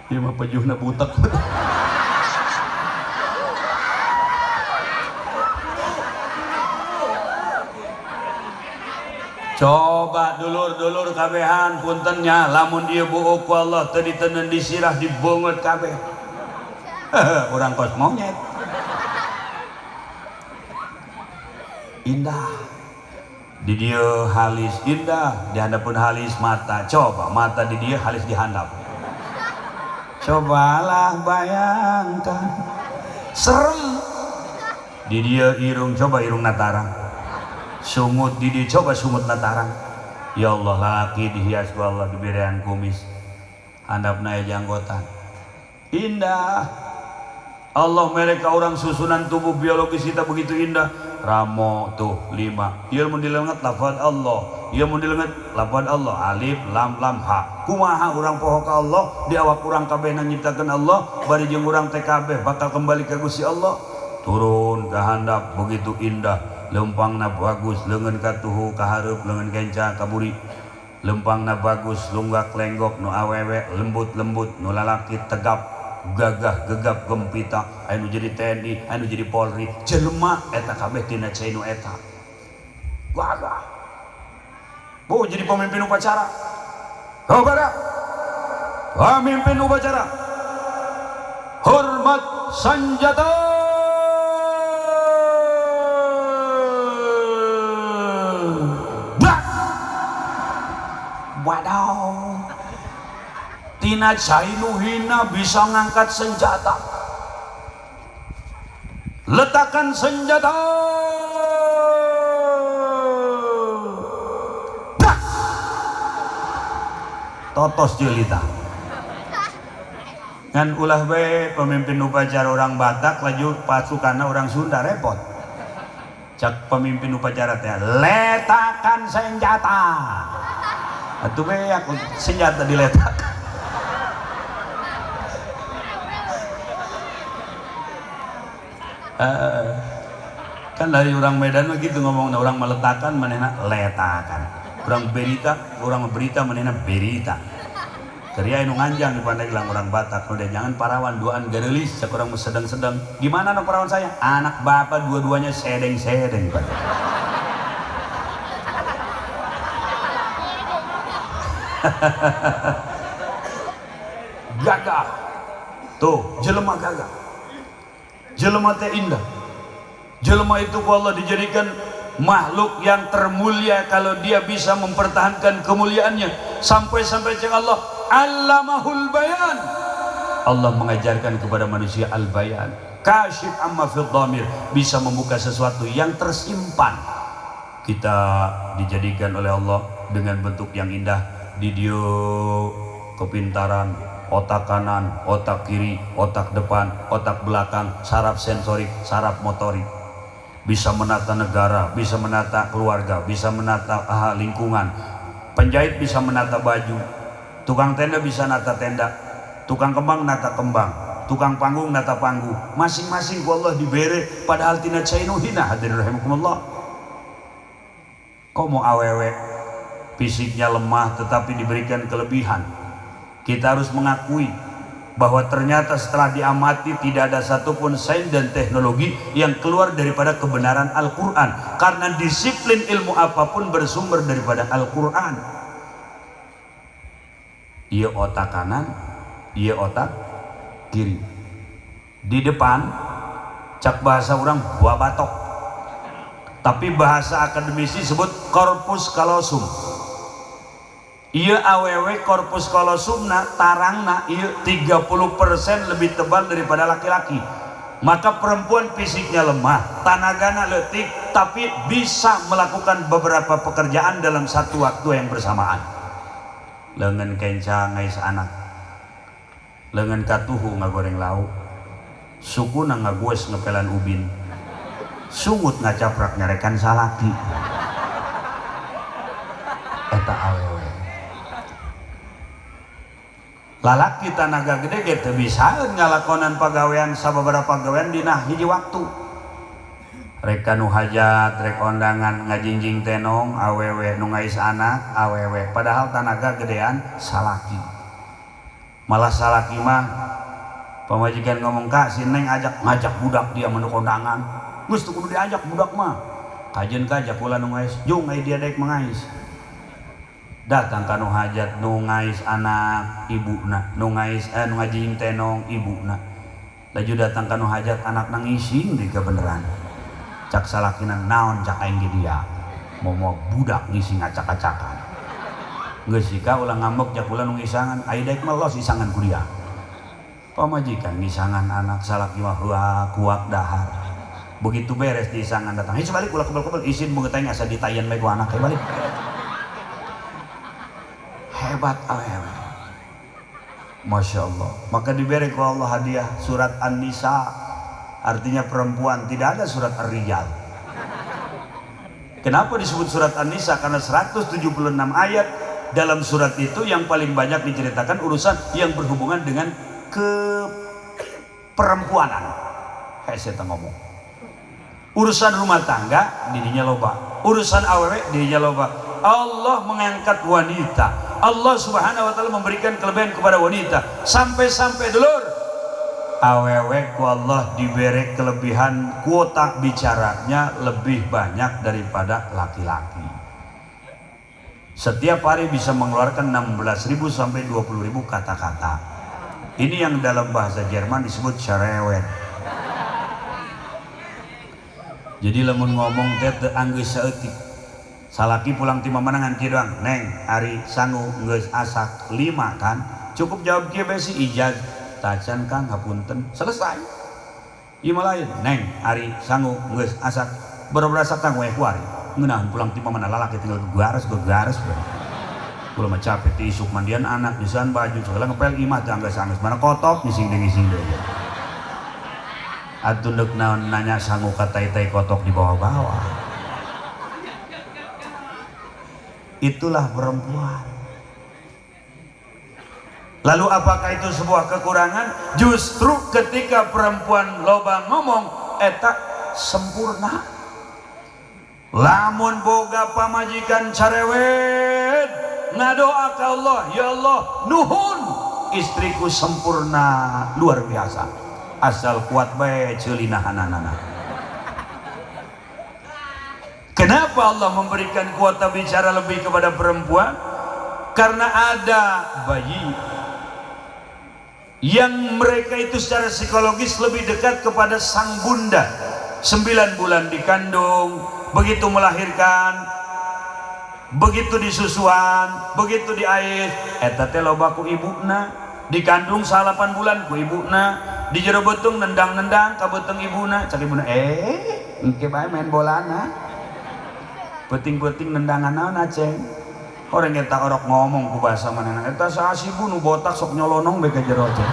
Speaker 1: Ieu mah pejuhna butek. Coba dulur-dulur kabehan puntennya lamun dia buuk ku Allah tadi tenen disirah dibungut kabeh. Orang kos monyet. Indah. Di dia halis indah, di handapun halis mata. Coba mata di dia halis di handap. Cobalah bayangkan. Serem. Di dia irung, coba irung natarang. Sungut di dia, coba sungut natarang. Ya Allah, laki dihias ku Allah diberian kumis. Handapna janggotan. Indah. Allah mereka orang susunan tubuh biologis kita begitu indah. Ramo tuh 5. Ieu mun dileunget lafaz Allah, ieu mun dileunget lafaz Allah, alif lam lam ha. Kumaha urang poho ka Allah, di awak urang kabehna nyiptakeun Allah, bari jeung urang teh kabeh bakal kembali ka Gusti Allah. Turun ka handap begitu indah, lempangna bagus, leungeun katuhu kahareup, leungeun kenca kaburi. Lempangna bagus, lunggak lenggok nu awewe, lembut-lembut, nu lalaki tegap, gagah gegap gempita, anu jadi TNI, anu jadi Polri, jelema eta kabeh tina cai nu eta. Gagah. Bu jadi pemimpin upacara. Saudara, pemimpin upacara. Hormat senjata. Bak. Wadaw. Tina cai nu hina bisa ngangkat senjata. Letakkan senjata. Bak. Totos jelita. Ngan ulah we pemimpin upacara orang Batak laju pasukanna orang Sunda repot. Cak pemimpin upacara teh letakkan senjata. Atuh we aku senjata diletak. Kan dari orang Medan begitu ngomongnya, orang meletakkan manehna letakan, orang berita manehna berita. Keria anu nganjang di pandai gelang orang Batak, udah jangan parawan duaan garelis, cak orang sedang-sedang. Gimana anak parawan saya? Anak bapak dua-duanya sedeng-sedeng. Gagah. Tuh, jelema gagah. Jelema teh indah. Jelema itu ku Allah dijadikan makhluk yang termulia kalau dia bisa mempertahankan kemuliaannya sampai-sampai ceng Allah allamahul bayan. Allah mengajarkan kepada manusia al-bayan, kasyif amma fid dhamir, bisa membuka sesuatu yang tersimpan. Kita dijadikan oleh Allah dengan bentuk yang indah. Di dia kepintaran, otak kanan, otak kiri, otak depan, otak belakang, saraf sensorik, saraf motorik. Bisa menata negara, bisa menata keluarga, bisa menata lingkungan. Penjahit bisa menata baju, tukang tenda bisa nata tenda, tukang kembang nata kembang, tukang panggung nata panggung. Masing-masing ku Allah dibere, padahal tina cainu hina. Hadirin rahimakumullah. Kau mau awewe fisiknya lemah tetapi diberikan kelebihan. Kita harus mengakui bahwa ternyata setelah diamati tidak ada satupun sains dan teknologi yang keluar daripada kebenaran Al-Quran, karena disiplin ilmu apapun bersumber daripada Al-Quran. Ia otak kanan, ia otak kiri. Di depan cak bahasa orang buah batok, tapi bahasa akademisi sebut corpus callosum. Iya awewe korpus kolosumna tarangna iya 30% lebih tebal daripada laki-laki. Maka perempuan fisiknya lemah, tanagana letik, tapi bisa melakukan beberapa pekerjaan dalam satu waktu yang bersamaan. Leungeun kenca ngais anak, leungeun katuhu ngagoreng lauk, sukuna ngagoes ngepelan ubin, sungut ngacaprak nyarekan salaki. Eta awewe. Lalaki tanaga gede gitu bisa ngalakonan pagawean sababaraha pagawean dina hiji waktu. Rek nu hajat, rek kondangan ngajinjing tenong, awewe nu ngais anak, awewe. Padahal tanaga gedean salaki. Malah salaki mah pamajikan ngomong, "Kak, si Neng ngajak budak dia menu kondangan." Geus teu kudu diajak budak mah. kajen kajak kula nu ngais jung ai dia daek mangais datang ka nu hajat nu ngais anak ibuna nu ngais nu ngajing tenong ibuna laju datang ka nu hajat anak nangising di kebeneran cak salakina naon cak aing ge dia mau budak ngisi ngacak-acakan geus sika ulah ngambek jak ulah nu ngisangan ai daek mah los isangan ku dia pamajikan ngisangan anak salaki mah kuak dahar begitu beres diisangan datang hei balik ulah kebel-kebel izin beungeut aing asa ditayan bae ku anak hei balik hebat awewe Masya Allah. Maka diberi ku Allah hadiah surat An-Nisa, artinya perempuan, tidak ada surat Ar-Rijal. Kenapa disebut surat An-Nisa? Karena 176 ayat. Dalam surat itu yang paling banyak diceritakan urusan yang berhubungan dengan keperempuanan. Hei saya ngomong urusan rumah tangga dirinya loba, urusan awewe dirinya loba. Allah mengangkat wanita, Allah subhanahu wa ta'ala memberikan kelebihan kepada wanita, sampai-sampai dulur awewe ku Allah diberi kelebihan kuota bicaranya lebih banyak daripada laki-laki. Setiap hari bisa mengeluarkan 16.000 sampai 20.000 kata-kata. Ini yang dalam bahasa Jerman disebut cerewet. Jadi lamun ngomong teh teu anggeus saeutik. Salaki pulang ti mamanangan kieu doang, neng ari sangu geus asak 5 kan. Cukup jawab kieu bae si ijaz. Tacan Kang hapunten, selesai. Ieu mah lain, neng ari sangu geus asak berobrasak Kang we kuari. Ngeunaheun pulang ti mamana lalaki tinggal gares bae. Kula mah capek ti isuk mandian anak nyusahan baju segala ngepel imah teh anggeus sanggeus mana kotok ngising deui. Atuh deuk naon nanya sangu ka tai-tai kotok di bawah-bawah. Itulah perempuan. Lalu apakah itu sebuah kekurangan? Justru ketika perempuan loba ngomong eta sempurna. Lamun boga pamajikan cerewet ngadoa ka Allah, ya Allah nuhun istriku sempurna luar biasa. Asal kuat bae ceulinahanana. Kenapa Allah memberikan kuota bicara lebih kepada perempuan? Karena ada bayi yang mereka itu secara psikologis lebih dekat kepada sang bunda. 9 bulan dikandung, begitu melahirkan, begitu disusuan, begitu diait, eta teh loba ku ibuna, dikandung 8 bulan ku ibuna, di jero beutung nendang-nendang ka beuteung ibuna, cak ibuna engke bae main bolana. Penting-penting nendangan naon aceng. Orang eta orok ngomong ku bahasa manehna, eta saasibu nu botak sok nyolonong bae ka jero aceng.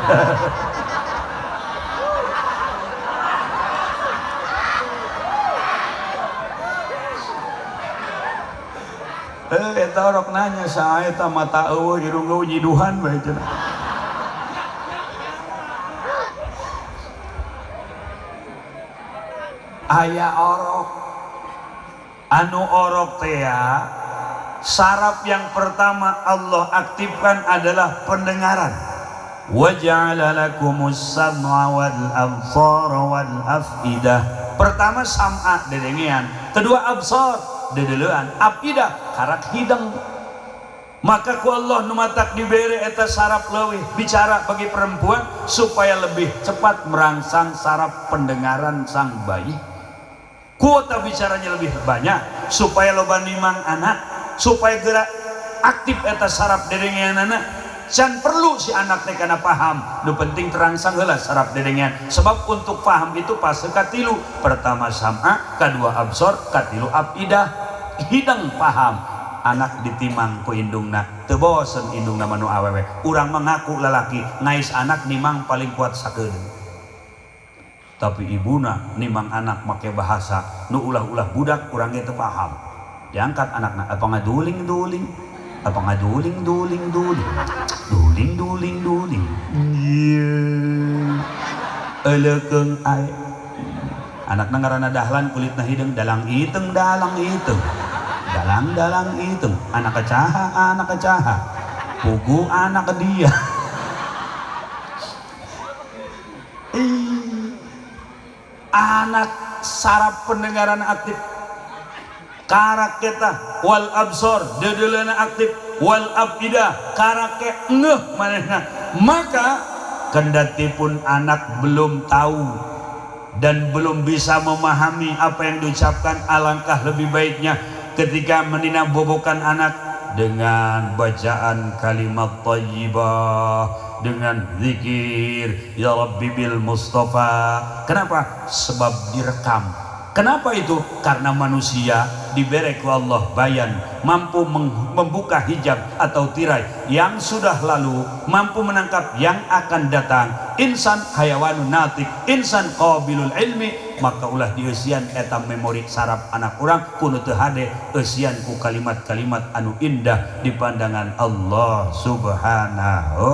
Speaker 1: Eta orok nanya saha eta mata eueuh irung eueuh nyiduhan bae cenah. Aya orok anu orok teh ya, saraf yang pertama Allah aktifkan adalah pendengaran. Wa ja'ala lakumus sam'a wal absara wal afidah. Pertama sam'a dedengean, kedua absar dedeleuan, afidah karak hidang. Maka ku Allah nu matak dibere eta saraf leuwih bicara bagi perempuan supaya lebih cepat merangsang saraf pendengaran sang bayi. Kuota bicaranya lebih banyak supaya loba nimang anak, supaya gerak aktif eta saraf dedengeanana. Can perlu si anak teh kana paham, nu penting terangsang heula saraf dedengean. Sebab untuk paham itu fase katilu. Pertama sam'a, kedua absor, katilu afidah. Hidang paham. Anak ditimang ku indungna, teu bosen indungna manu awewe. Urang mengaku lalaki ngais anak nimang paling kuat sakedeung. Tapi ibuna nimang anak make bahasa nu ulah-ulah budak kurang teu paham. Diangkat anakna apa ngaduling-duling, apa ngaduling-duling. Duling. Ieu. Eleukeung ae. Anakna ngaranna Dahlan kulitna hideung dalang iteung. Dalang iteung. Anak caha. Pugu anak dia. Anak saraf pendengaran aktif karak kita wal absor dedelana aktif wal afidah karake ngeh manehna. Maka kendati pun anak belum tahu dan belum bisa memahami apa yang diucapkan, alangkah lebih baiknya ketika menina bobokan anak dengan bacaan kalimat thayyibah, dengan zikir ya Rabbi bil Mustafa. Kenapa? Sebab direkam. Kenapa itu? Karena manusia diberi ku Allah bayan, mampu membuka hijab atau tirai yang sudah lalu, mampu menangkap yang akan datang. Insan hayawanun natik, insan qabilul ilmi. Maka ulah dieusian eta memori saraf anak urang kudu teu hade eusian ku kalimat-kalimat anu indah di pandangan Allah Subhanahu.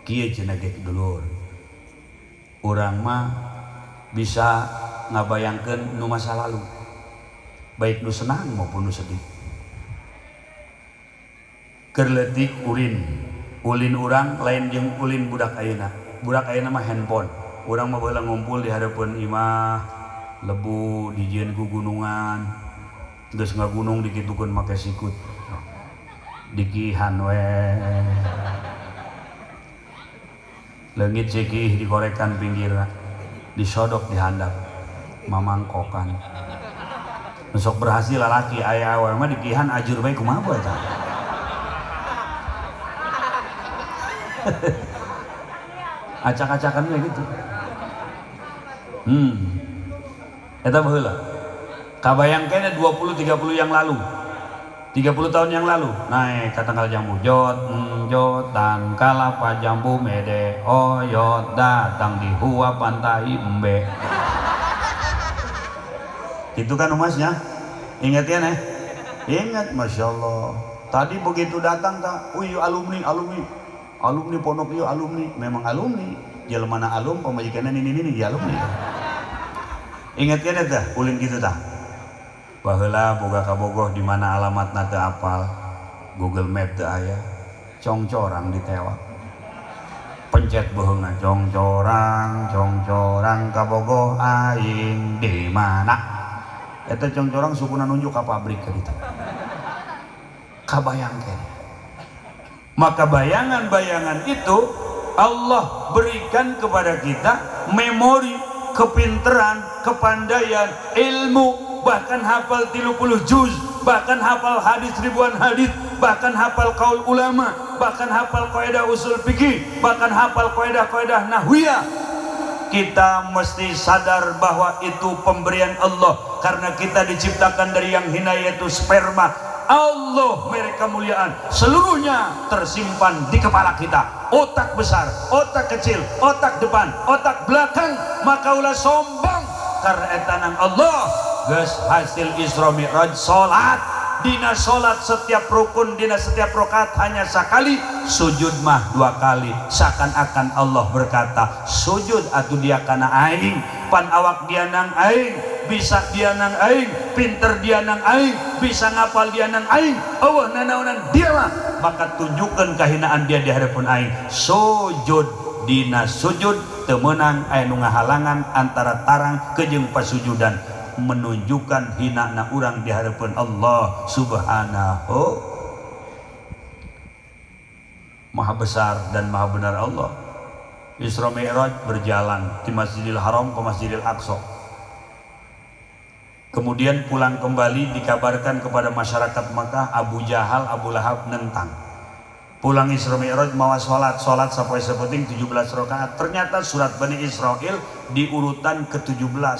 Speaker 1: Kieu cenah ge dulur. Urang mah bisa ngabayangkeun nu masa lalu, baik nu senang maupun nu sedih. Keur leutik ulin urang lain jeung ulin budak ayeuna. Budak ayeuna mah handphone. Urang mah baheula ngumpul di harapan imah, lebu dijieun ku gunungan. Geus ngagunung dikitukeun make sikut. Dikihan we. Leungit cikih dikorekan pinggirna. Disodok di handap mamangkokan. Besok berhasil lalaki aya awe mah dikihan ajur bae kumaha bae tah. Acak-acakan we gitu. Eta baheula. Kabayang kene 20 30 yang lalu. 30 tahun yang lalu naik ke tanggal jambu jotan kalapa jambu mede oyot datang di hua pantai embe. Itu kan umasnya, ingat ya nih, ingat, masya Allah. Tadi begitu datang tak, wih alumni pondok yuk alumni, memang alumni. Jelmana alum pemajikannya ini alumni. Ingat ya nih dah, ulin gitu dah. Baheula boga kabogoh di mana alamatna teu apal, Google Map teu aya, congcorang ditewak. Pencet beheungna congcorang kabogoh aing di mana. Eta congcorang sukuna nunjuk ka pabrik ka ditu. Kabayang kene. Maka bayangan-bayangan itu Allah berikan kepada kita memori, kepinteran, kepandaian, ilmu, bahkan hafal 30 juz, bahkan hafal hadis ribuan hadis, bahkan hafal qaul ulama, bahkan hafal kaidah usul fikih, bahkan hafal kaidah-kaidah nahwiyah. Kita mesti sadar bahwa itu pemberian Allah, karena kita diciptakan dari yang hina yaitu sperma. Allah mereka kemuliaan seluruhnya tersimpan di kepala kita. Otak besar, otak kecil, otak depan, otak belakang. Maka ulah sombong karena etanang Allah. Geus hasil Isra Mi'raj salat, dina salat setiap rukun, dina setiap rakaat hanya sekali, sujud mah 2 kali. Seakan-akan Allah berkata, sujud atuh dia kana aing, pan awak dia nang aing, bisa dia nang aing, pinter dia nang aing, bisa ngapal dia nang aing, eueuh nanaonan dia mah. Maka tunjukkeun kahinaan dia di hadapan aing. Sujud, dina sujud teu meunang aya nu ngahalangan antara tarang ke jeung pasujudan, menunjukkan hinana urang di hadapan Allah Subhanahu. Maha besar dan maha benar Allah. Isra Mi'raj berjalan di Masjidil Haram ke Masjidil Aqsa. Kemudian pulang kembali dikabarkan kepada masyarakat Makkah, Abu Jahal, Abu Lahab nentang. Pulang Isra Mi'raj mawa salat sampai sepenting 17 rakaat. Ternyata surat Bani Israil di urutan ke-17.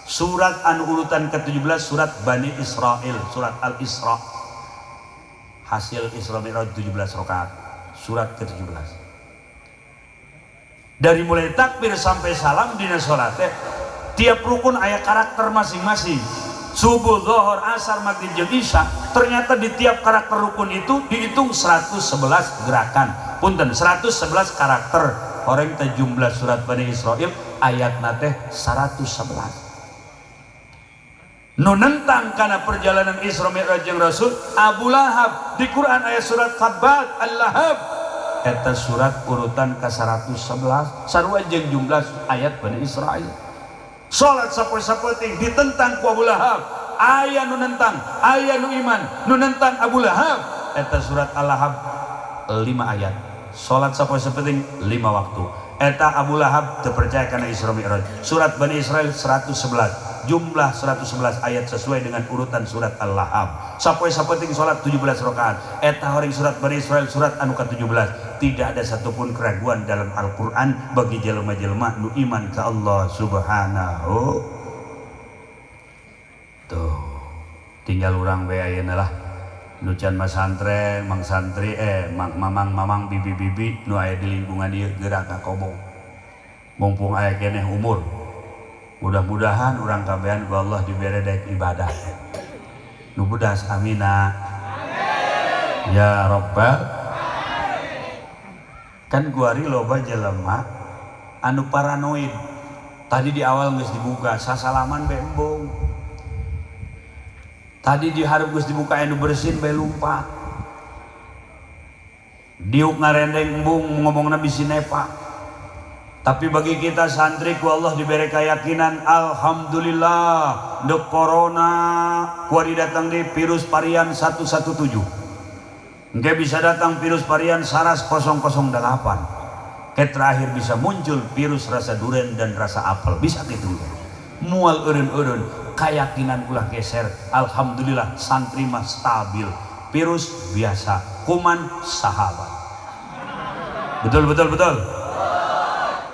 Speaker 1: Surat anu urutan ke-17 surat Bani Israil, surat Al-Isra. Hasil Isra Mi'raj 17 rakaat, surat ke-17. Dari mulai takbir sampai salam dina salat tiap rukun aya karakter masing-masing. Subuh, zuhur, asar, maghrib, jeung isya. Ternyata di tiap karakter rukun itu dihitung 111 gerakan. Punten 111 karakter. Orang teh jumlah surat Bani Israil ayatna teh 111. Nu nentang karena perjalanan Isra Mi'raj jeung Rasul Abu Lahab. Di Quran ayat surat Tabbat Al-Lahab eta surat urutan ke 111 sarua jeung jumlah ayat Bani Israil. Salat sapoe-sapoe ditentang ku Abu Lahab. aya nu nentang, aya nu iman, nu nentang Abu Lahab. Eta surat Al-Lahab 5 ayat. Salat sapoe sapenting 5 waktu. Eta Abu Lahab teu percaya kana Isra Mi'raj. Surat Bani Israil 111. Jumlah 111 ayat sesuai dengan urutan surat Al-Lahab. Sapoe sapenting salat 17 rakaat. Eta horing surat Bani Israil surat anu ke-17. Tidak ada satupun keraguan dalam Al-Qur'an bagi jelema-jelema nu iman ka Allah Subhanahu. Tuh. Tinggal urang we ayeuna lah. Nu can masantren, mang santri, mamang bibi-bibi nu aya di lingkungan dieu gerak ka kobong. Mumpung aya keneh umur. Mudah-mudahan urang kabehan ku Allah dibere daek ibadah. Nu budas amina. Amin. Ya Rabbal. Kan guari loba jelema anu paranoid. Tadi di awal geus dibuka sasalaman be embung. Tadi diharap geus dibuka anu bersin bae lumpat. Diuk ngarendeng embung ngomongna bisi nepa. Tapi bagi kita santri ku Allah diberi keyakinan alhamdulillah de corona kuari datang di virus varian 117. Engke bisa datang virus varian SARS 008. Ke terakhir bisa muncul virus rasa duren dan rasa apel. Bisa gitu. Mual eureun-eureun keyakinan ulah geser. Alhamdulillah santri mah stabil. Virus biasa, kuman sahabat. Betul.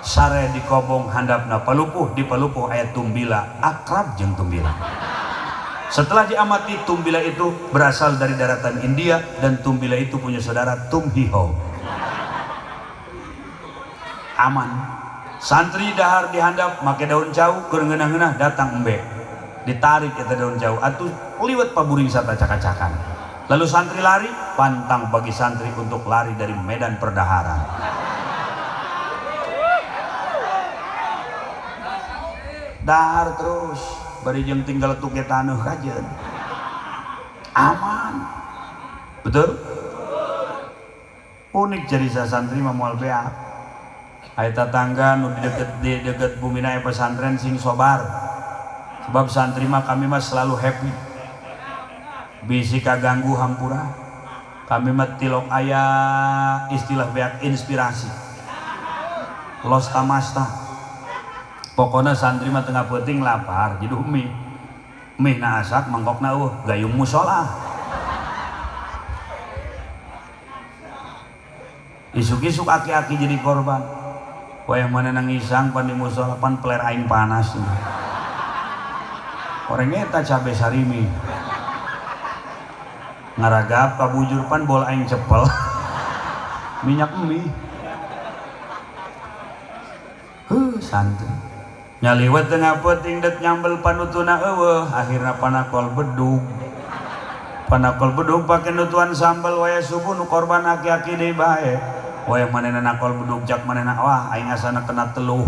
Speaker 1: Sare di kobong handapna palupuh, di palupuh ayat tumbila akrab jeung tumbila. Setelah diamati tumbila itu berasal dari daratan India dan tumbila itu punya saudara Tumhiho. Aman. Santri dahar dihandap make daun cau keur ngeunah-ngeunah datang embe. Ditarik eta daun cau atuh liwat paburing sarta cakacakan. Lalu santri lari, pantang bagi santri untuk lari dari medan perdaharan. Dahar terus bari jeung tinggal tuke taneuh kajeun. Aman. Betul? Unik cerita santri mah moal beak. Aya tetangga nu di deket bumina aya pesantren sing sobar. Sebab santri mah kami mah selalu happy. Bisi kaganggu hampura. Kami mah tilok aya istilah beak inspirasi. Los tamasta. Pokoknya santri mah tengah penting lapar jadi mie na asak mangkokna gayung musola. Isuk-isuk aki-aki jadi korban. Wayah mana nangisang pan di musola pan peler aing panas. Orang eta cabe sarimi. Ngaragap kabujur pan bol aing cepel. Minyak mie. Santri. Nyaliwat tengah peting dek nyambel panutuna eueuh akhirna panakol bedug pake nutuan sambal waya subuh nu korban aki-aki deui bae waya manehna nakol bedug jak manehna wah aing asana kena teluh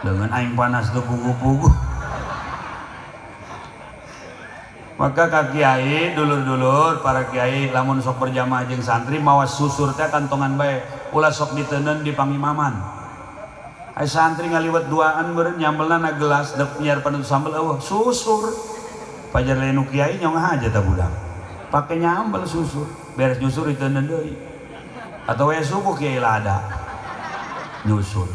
Speaker 1: dengan aing panas teu pugu-pugu. Maka ka kiai dulur-dulur para kiai lamun sok berjamaah jeung santri mawas susur teh kantongan bae ulah sok diteuneun di pangimaman. Ay santri ngaliwat duaan beureun nyambelna na gelas dek nyiar panut sambel susur. Pajar lain nu kiai nyong aja tah budak. Pake nyambel susur, beres nyusur diteuneun deui. Atawa we subuh kiai lada. Nyusur.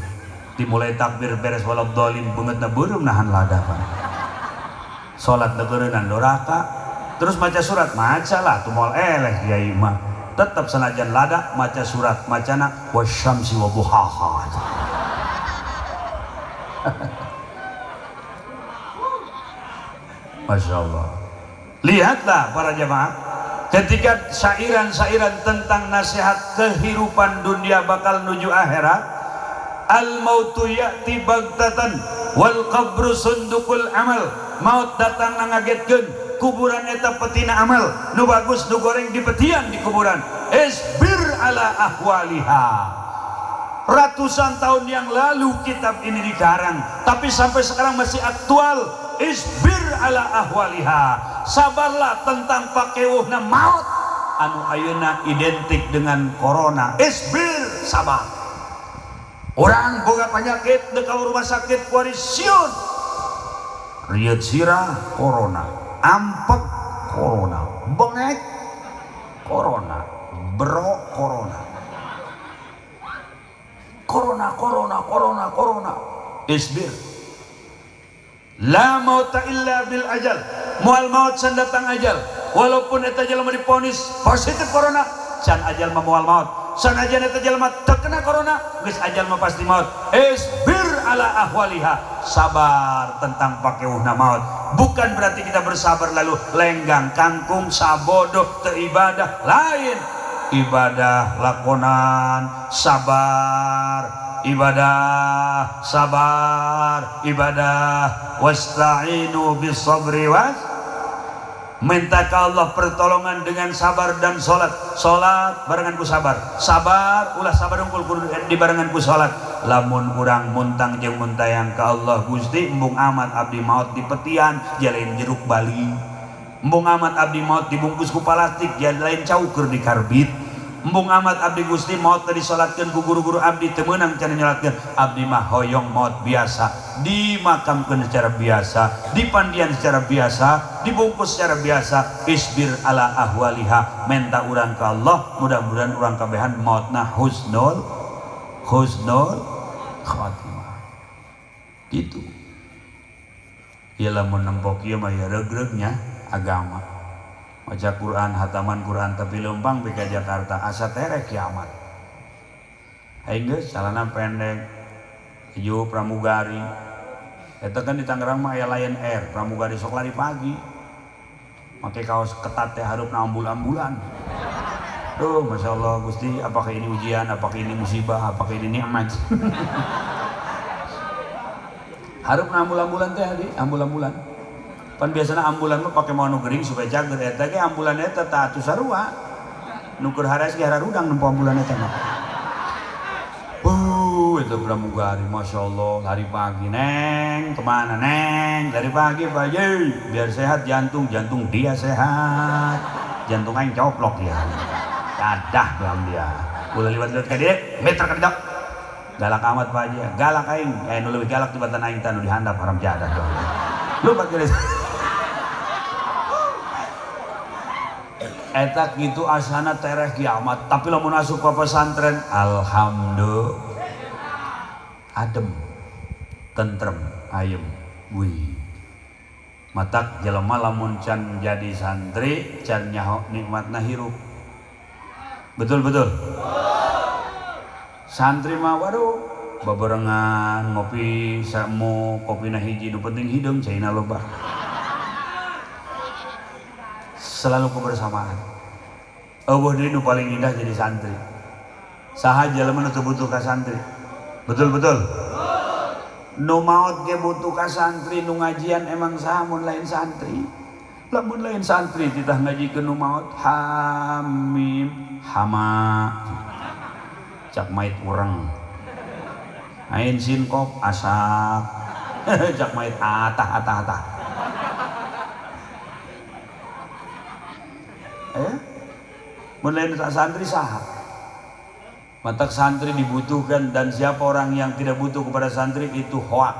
Speaker 1: Dimulai takbir beres waladhdallin beungeutna beureum nahan lada pan. Salat deukeureunan 2 rakaat, terus maca surat maca lah tuh moal eleh kiai mah. Tetep sanajan lada maca surat macana wasyamsi wa duhaha. Masya Allah. Lihatlah para jemaah, ketika syairan-syairan tentang nasihat kehidupan dunia bakal menuju akhirat, al mautu ya'ti baghtatan wal qabru sundukul amal. Maut datang ngagetkeun, kuburan eta petina amal. Nu bagus nu goreng di petian di kuburan. Isbir ala ahwaliha. Ratusan tahun yang lalu kitab ini dikarang, tapi sampai sekarang masih aktual. Isbir ala ahwaliha. Sabarlah tentang pakeuhna maut anu ayeuna identik dengan corona. Isbir, sabar. Orang boga penyakit dek rumah sakit kuari siun. riet sirah corona, ampek corona, bengek corona, bro corona, corona. Isbir. La mauta illa bil ajal. Mual maut san datang ajal. Walaupun eta jelema diponis positif corona, san ajal mah mual maut. San ajal eta jelema terkena corona, geus ajal mah pasti maut. Isbir ala ahwaliha. Sabar tentang pakeuhna maut. Bukan berarti kita bersabar lalu lenggang, kangkung, sabodoh, teu ibadah, lain. Ibadah lakonan, sabar. Ibadah, sabar, ibadah. Wasta'inu bis sabri was. Minta ke Allah pertolongan dengan sabar dan sholat. Sholat barengan ku sabar. Sabar, ulah sabar unggul di barengan ku sholat. Lamun urang muntang jeung muntayang ke Allah Gusti, embung amat abdi maut di petian, jalain jeruk Bali. Embung amat abdi maut dibungkus ku plastik, jalain cauker di karbit. Embung amat abdi Gusti maut tadi salatkeun ku guru-guru abdi teu meunang cara nyalatkeun. Abdi mah hoyong maut biasa, dimakamkeun secara biasa, dipandian secara biasa, dibungkus secara biasa. Isbir ala ahwaliha. Menta urang ka Allah, mudah-mudahan urang kabehan mautna husnul khatimah. Gitu. Ieu lamun nempok ieu mah ya regregnya agama. Maca Quran, hataman Quran tapi lempang bika Jakarta asa terek kiamat. Aing geus calana pendek, hijau pramugari. Eta kan di Tangerang mah aya Lion Air, pramugari sok lari pagi. Make kaos ketat teh harupna ambul-ambulan. Duh, Masya Allah Gusti, apakah ini ujian, apakah ini musibah, apakah ini nikmat? Harupna ambul-ambulan teh di ambul-ambulan. Pan biasanya ambulan mah pakai mau gering supaya cager. Eta ge ambulan eta tah atuh sarua. Nu keur hares ge hararudang nempo ambulan eta mah. Itu pramugari, Masya Allah, lari pagi. Neng, kemana Neng? Lari pagi Pak Ye, biar sehat jantung dia sehat. Jantung aing coplok dia. Dadah bilang dia. Ulah liwat-liwat ka dieu, meter ka dieu. Galak amat Pak Haji, galak aing. Nu leuwih galak tibatan aing teh nu dihandap haram jadah. Lu pakai etak gitu asana tereh kiamat. Tapi lamun asup ka pesantren, alhamdulillah adem, tentrem, ayem, wih. Matak jelema lamun can jadi santri, can nyaho nikmatna hirup. Betul. Santri mah waduh, babarengan ngopi samu, kopina hiji, nu penting hideung caina loba. Selalu kebersamaan. Eueuh deui nu paling indah jadi santri. Saha jelema nu teu butuh ka santri? Betul. Nu maot ge butuh ka santri, nu ngajian emang saha mun lain santri. Lamun lain santri titah ngajikeun nu maot hamim hama. Cak mait urang. Ain sin kop asak. Cak mait atah. Mulai santri saha. Matak santri dibutuhkan, dan siapa orang yang tidak butuh kepada santri itu hoak.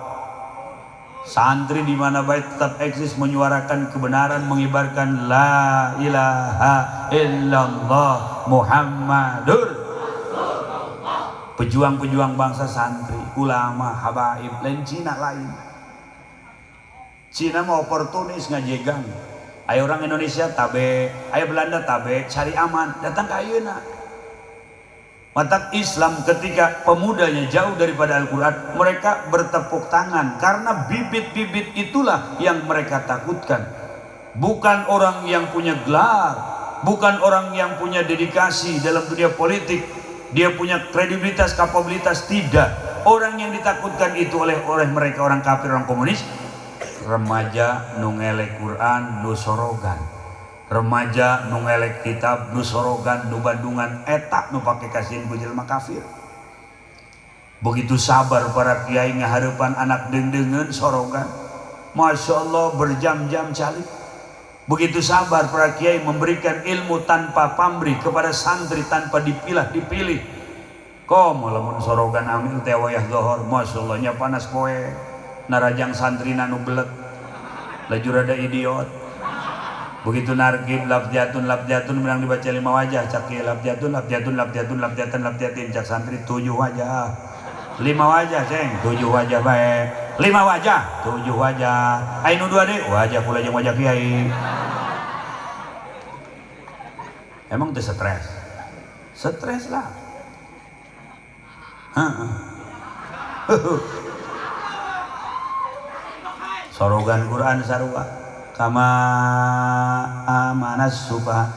Speaker 1: Santri di mana baik tetap eksis menyuarakan kebenaran, mengibarkan la ilaha illallah Muhammadur. Pejuang-pejuang bangsa santri, ulama, habaib, lain Cina lain. Cina mau oportunis ngajegang. Ayo orang Indonesia tabe, ayo Belanda tabe, cari aman, datang ke ayeuna. Matak Islam ketika pemudanya jauh daripada Al-Quran, mereka bertepuk tangan karena bibit-bibit itulah yang mereka takutkan. Bukan orang yang punya gelar, bukan orang yang punya dedikasi dalam dunia politik, dia punya kredibilitas, kapabilitas, tidak. Orang yang ditakutkan itu oleh mereka orang kafir, orang komunis. Remaja nu ngelek Quran nu sorogan, remaja nu ngelek kitab nu sorogan, nu bandungan eta nu pake kasihin ku jelema kafir. Begitu sabar para kiai ngahareupan anak dengdengeun sorogan, Masya Allah berjam-jam calik. Begitu sabar para kiai memberikan ilmu tanpa pamrih kepada santri tanpa dipilih. Komo lamun sorogan amil teh wayah zuhur, Masya Allah nya panas poe. Narajang santri nanu belet laju rada idiot. Begitu nargib labjatun menang dibaca 5 wajah, cak kieu labjatun cak santri 7 wajah. 5 wajah ceng, 7 wajah bae. 5 wajah, 7 wajah. Ai nu 2 deui wajah kula jeung wajah kiai. Emang teu stres? Stres lah. Heeh. Sorogan Quran sarua. Kama amanas subah.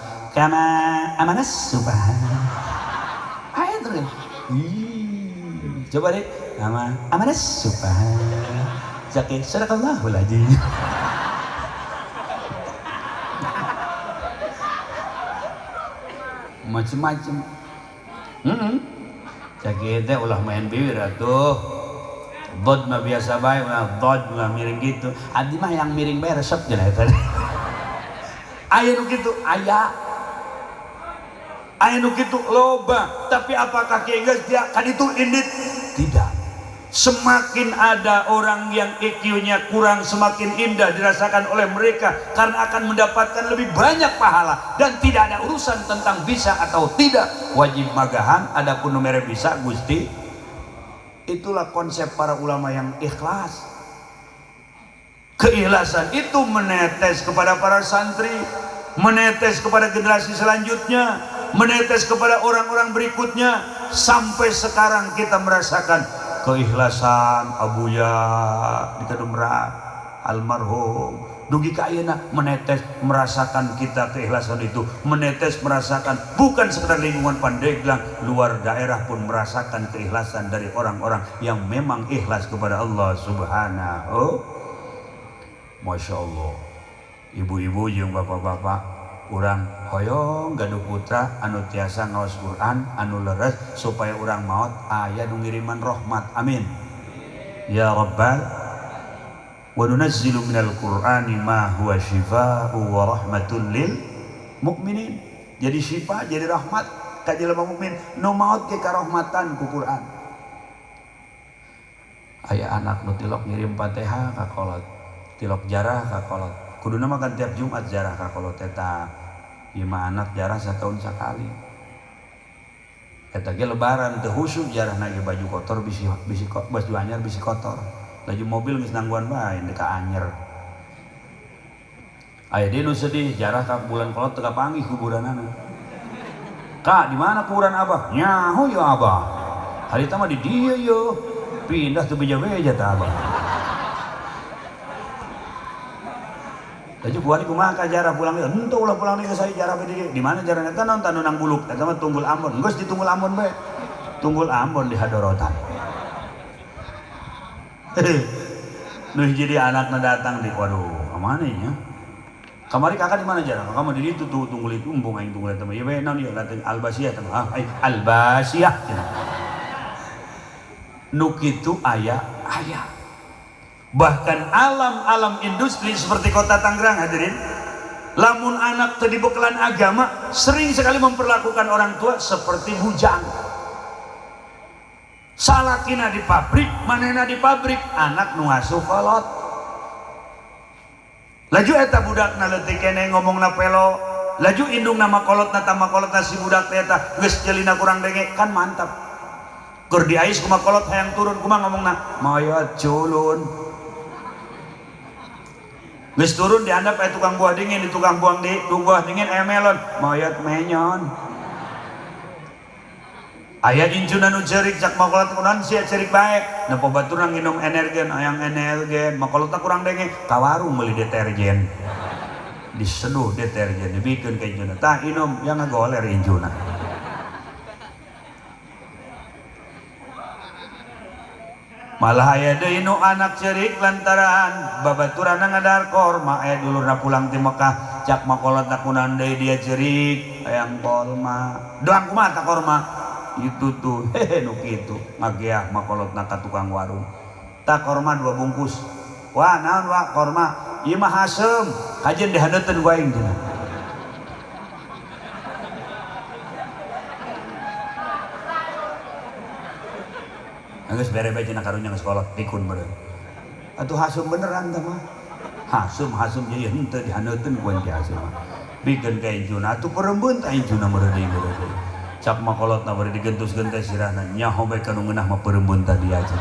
Speaker 1: Ayo terus. Coba deh. Kama amanas subah. Zakir sadaqallahul azim. Macem-macem. Zakir teh ulah main bibir atuh. Dod mah biasa bae, dod mah miring gitu. Abdi mah yang miring bae resep geus eta. Aya nu kitu, aya. Aya nu kitu loba, tapi apakah kieu geus dia ka ditu indit? Tidak. Semakin ada orang yang IQ-nya kurang, semakin indah dirasakan oleh mereka karena akan mendapatkan lebih banyak pahala dan tidak ada urusan tentang bisa atau tidak. Wajib magahan, adapun numere bisa Gusti. Itulah konsep para ulama yang ikhlas. Keikhlasan itu menetes kepada para santri, menetes kepada generasi selanjutnya, menetes kepada orang-orang berikutnya. Sampai sekarang kita merasakan keikhlasan Abuya di Kadumra almarhum. Dugi ka ayeuna menetes merasakan kita keikhlasan itu, menetes merasakan bukan sekedar lingkungan Pandeglang, luar daerah pun merasakan keikhlasan dari orang-orang yang memang ikhlas kepada Allah Subhanahu. Masya Allah. Ibu-ibu jeung bapak-bapak, urang hoyong gaduh putra anu tiasa ngaos Quran anu leres supaya urang maot aya nu ngiriman rahmat. Amin ya rabbal. Wa nunazzilu minal Qur'ani ma huwa shifaa'u wa rahmatul lil mukminin. Jadi syifa, jadi rahmat ka jelema mukmin nu maot ge karahmatan ku Quran. Aya anak nu tilok ngirim Fatihah ka kolot, tilok jarah ka kolot. Kuduna mah kan tiap Jumat jarah ka kolot eta. Ieu mah anak jarah satahun sakali. Eta ge lebaran teu husu jarahna ge baju kotor bisi baju anyar bisi kotor. Laju mobil geus nangguan bae deka anyer. Aya deui nu sedih jarah ka bulan kolot teu kapanggih kuburanana. Kak, di mana kuburan Abah? Nyaho ya Abah. Harita mah di dieu yo. Pindah teu beja-beja tah Abah. Laju kuari kumaha ka jarah pulang deui? Henteu ulah pulang deui saya jarah bede. Di mana jarah eta naon tanu nang buluk? Eta mah Tunggul Ambon. Geus di Tunggul Ambon bae. Tunggul Ambon di Hadorotan. Nuh jadi anaknya datang di waduh kemana ya? Kamari kakak di mana jarang? Kamu di situ tuh Tunggul itu umpung aing Tunggul teman. Ya bae naon ieu latih Albasiyah teman. Albasiyah. Nu kitu aya. Bahkan alam-alam industri seperti kota Tangerang hadirin, lamun anak teu dibekalan agama sering sekali memperlakukan orang tua seperti bujang. Salakina di pabrik, manehna di pabrik, anak nu ngasuh kolot. Laju eta budakna leutik keneh ngomongna pelo, laju indung nama kolotna tama kolotna si budak teh eta geus jelina kurang denge kan mantap. Keur diais kumaha kolot hayang turun kumaha ngomongna? Mayat culun. Geus turun dihandap aya tukang buah dingin, di tukang buah dingin aya melon, mayat menyon. Aya injuna nu ceurik cak makolot kunaon sia ceurik bae nepo baturna nginum energen hayang energen makolotna kurang denge ka warung meuli deterjen diseduh deterjen dibikeun ka injuna tah inum yang ngagoler injuna. Malah aya deui nu anak ceurik lantaran babaturanna ngadar korma aya dulurna pulang ti Mekah cak makolotna kunaon deui dia ceurik hayang korma doang kumaha ta korma itu tuh nu kitu ngageah makolotna ka tukang warung tak korma 2 bungkus wah naon wah korma ieu mah hasem kajen dihandeuteun ku aing cenah geus bere bae cenah karunya geus kolot pikun bener atuh hasem beneran tah mah hasum jadi henteu dihaneuteun ku ente hasum bikin ka injuna atuh perembeun tah injuna meureudeung cak makolotna bari digentus-gentus sirahna nyaho bae kanu ngeunah mah perembeun tadi aja.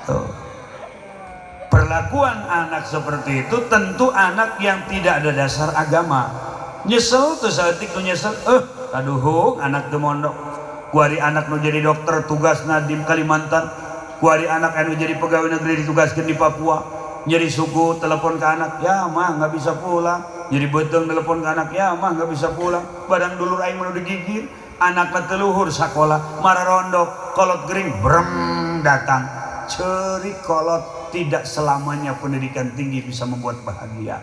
Speaker 1: Tuh. Perlakuan anak seperti itu tentu anak yang tidak ada dasar agama. Nyesel tuh saeutik nu nyesel kaduhung anak teu mondok kuari anak nu jadi dokter tugasna di Kalimantan kuari anak anu jadi pegawai negeri ditugaskeun di Papua nyeri suku telepon ke anak ya mah nggak bisa pulang jadi beuteung telepon ke anak ya mah nggak bisa pulang badan dulur aing mah digigir anakna teluhur sakola mararondok kolot gering brem datang ceri kolot tidak selamanya pendidikan tinggi bisa membuat bahagia.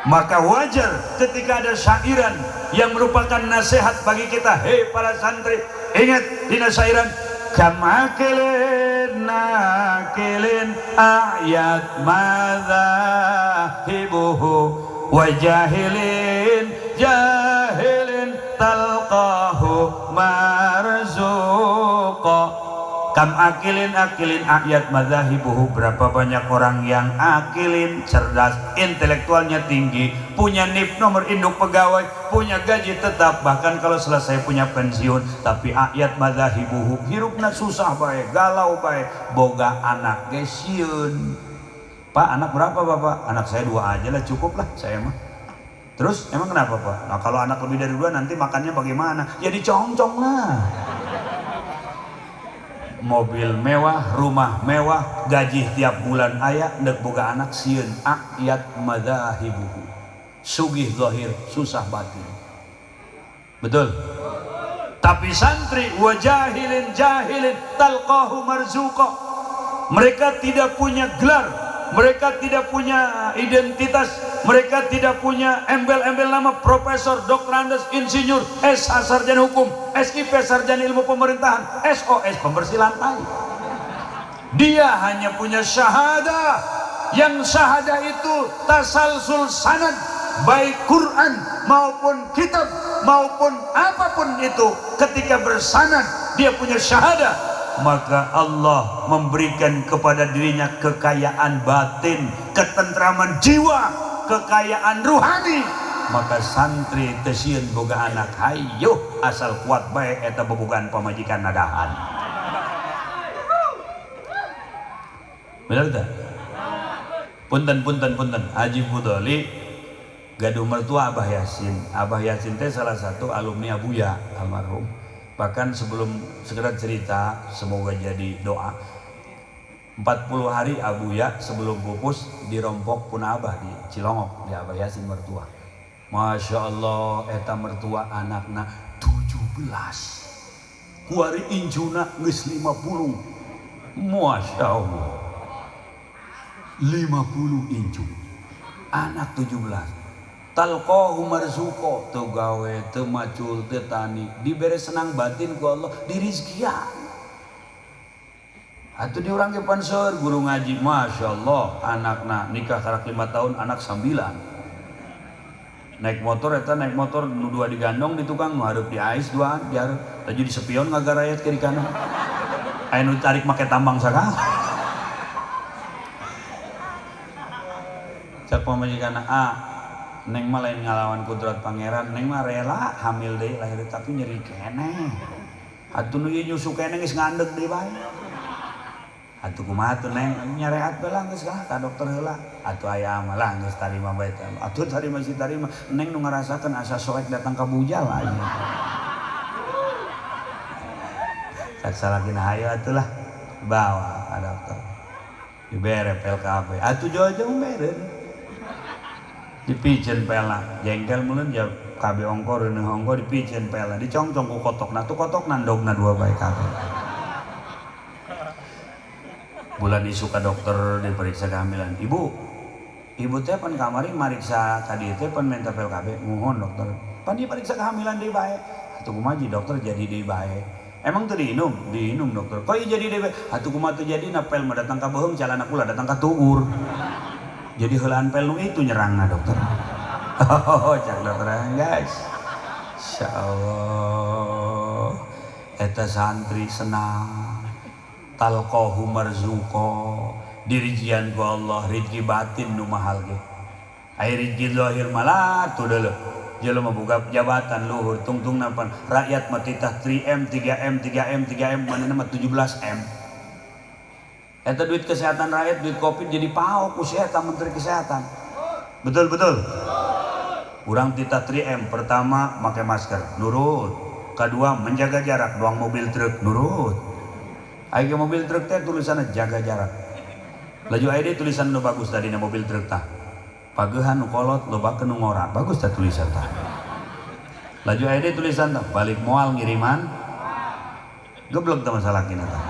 Speaker 1: Maka wajar ketika ada syairan yang merupakan nasihat bagi kita, hei para santri, ingat dina syairan kamakilin nakilin ayat madzahibuhu wa jahilin jahilin talqahu marzuqa. Kam akilin ayat madzahibuhu, berapa banyak orang yang akilin, cerdas, intelektualnya tinggi, punya NIP nomor induk pegawai, punya gaji tetap, bahkan kalau selesai punya pensiun, tapi ayat madzahibuhu hirupna susah bae, galau bae, boga anak gesieun. Pak, anak berapa Bapak? Anak saya 2 aja lah, cukup lah saya mah. Terus emang kenapa Pak? Nah kalau anak lebih dari 2 nanti makannya bagaimana? Ya dicongcong lah. Mobil mewah, rumah mewah, gaji tiap bulan aya, dek boga anak sieun ayat madzahibuhu. Sugih zahir, susah batin. Betul? Tapi santri wa jahilin talqahu marzuqa. Mereka tidak punya gelar, mereka tidak punya identitas, mereka tidak punya embel-embel nama profesor, doktorandes, insinyur, S.A. sarjana hukum, SIP sarjana ilmu pemerintahan, SOS pembersih lantai. Dia hanya punya syahadah, yang syahadah itu tasalsul sanad, baik Quran maupun kitab maupun apapun itu, ketika bersanad dia punya syahadah, maka Allah memberikan kepada dirinya kekayaan batin, ketentraman jiwa, kekayaan ruhani. Maka santri tesieun boga anak hayo asal kuat bae eta bobogan pamajikan nadahan. Bener tak? Punten Haji Fudoli gaduh mertua Abah Yasin. Abah Yasin teh salah satu alumni Abuya almarhum. Bahkan sebelum segera cerita, semoga jadi doa, 40 hari Abuya sebelum pupus dirompok pun Abah di Cilongok, di Abah Yasin mertua. Masya Allah, eta mertua anakna 17, kuari injuna geus 50. Masya Allah, 50 inju, anak 17. Talqahu marzuqa, teu gawe, teu macul, teu tani, dibere senang batin ku Allah, dirizkian. Atuh di urang ge panseur guru ngaji, Masya Allah, anakna nikah karak 5 tahun, anak 9. Naik motor eta naik motor nu 2 digandong di tukang, nu hareup di ais 2 dihareup, tadi di sepion ngagarayat kiri kanan. Aya nu tarik make tambang sakala. Cak pamajikanna, Neng mah lain ngalawan kudrat pangeran, Neng mah rela hamil deui lahir tapi nyeri keneh. Atuh nu ieu nyusu keneh geus ngandeg deui bae. Atuh kumaha tuh Neng, nyareat bae lah geus ka dokter heula. Atuh aya mah lah geus tarima bae teh. Atuh tarima si tarima, Neng nu ngarasakeun asa soek datang ka bujal aja. Tak salahkeun hayu atuh lah bawa ka dokter. Dibere pel KB. Atuh jauh-jauh beren. Dipijen pela jengkel mulen ya KB ongkor reuneuh ongkor dipijen pela dicongcong ku kotokna tuh kotokna ndogna 2 bae KB. Bulan isu ka dokter diperiksa kehamilan. Ibu teh pan kamari mariksa ka dieu teh pan minta pel KB, mohon dokter. Pan diperiksa kehamilan deui bae. Atuh kumaha dokter jadi deui bae. Emang teu diinum? Diinum dokter. Kok ieu jadi deui bae? Atuh kumaha teu jadi na pel mah datang ka beheung calana kula datang ka tuur. Jadi heulaan pel nu itu nyerangna dokter. Oh, cak dokter guys. Insyaallah. eta santri senang talqahu marzuqa dirijian ku Allah rizki batin nu mahal ge aya rizki zahir malah tuh deuleu jelema boga jabatan luhur tungtungna pan rakyat mah titah 3M 3M 3M 3M manehna mah 17M eta duit kesehatan rakyat duit Covid jadi pao ku si eta menteri kesehatan betul urang titah 3M pertama make masker nurut kedua menjaga jarak doang mobil truk nurut aya mobil truk teh tulisanna jaga jarak laju aya deui tulisan nu bagus tadi na mobil truk tah pageuhan nu kolot lobakeun nu ngora bagus tah tulisan tah laju aya deui tulisan tah balik moal ngiriman goblok tah masalah kina tah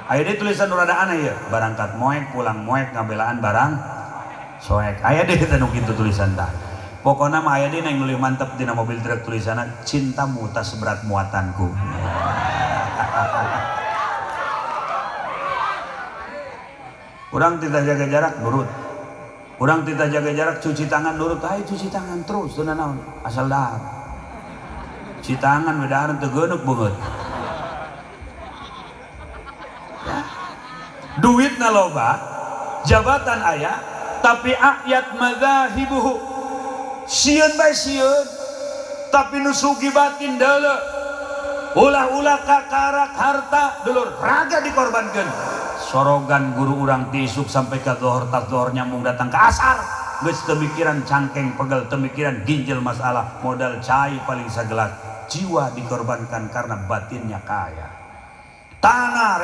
Speaker 1: aya deui tulisan nu rada aneh ya barangkat moek pulang moek ngabelaan barang soek aya deui teh nu kitu tulisan tah pokona mah aya deui yang leuwih mantep dina mobil truk tulisanna cintamu tak seberat muatanku urang tidak jaga jarak nurut urang tidak jaga jarak cuci tangan nurut ayo cuci tangan terus teu naon asal dahar cuci tangan we dahar teu geuneuk beungeut ya. Duitna loba jabatan aya tapi ayat madzahibuhu sieun bae sieun tapi nu sugi batin deuleu ulah-ulah kakarak harta dulur raga dikorbankeun sorogan guru urang tisuk sampai ke zohor tas zohor nyambung datang ke asar geus teu mikiran cangkeng pegel teu mikiran ginjal masalah modal cai paling sagelas jiwa dikorbankan karena batinnya kaya tanah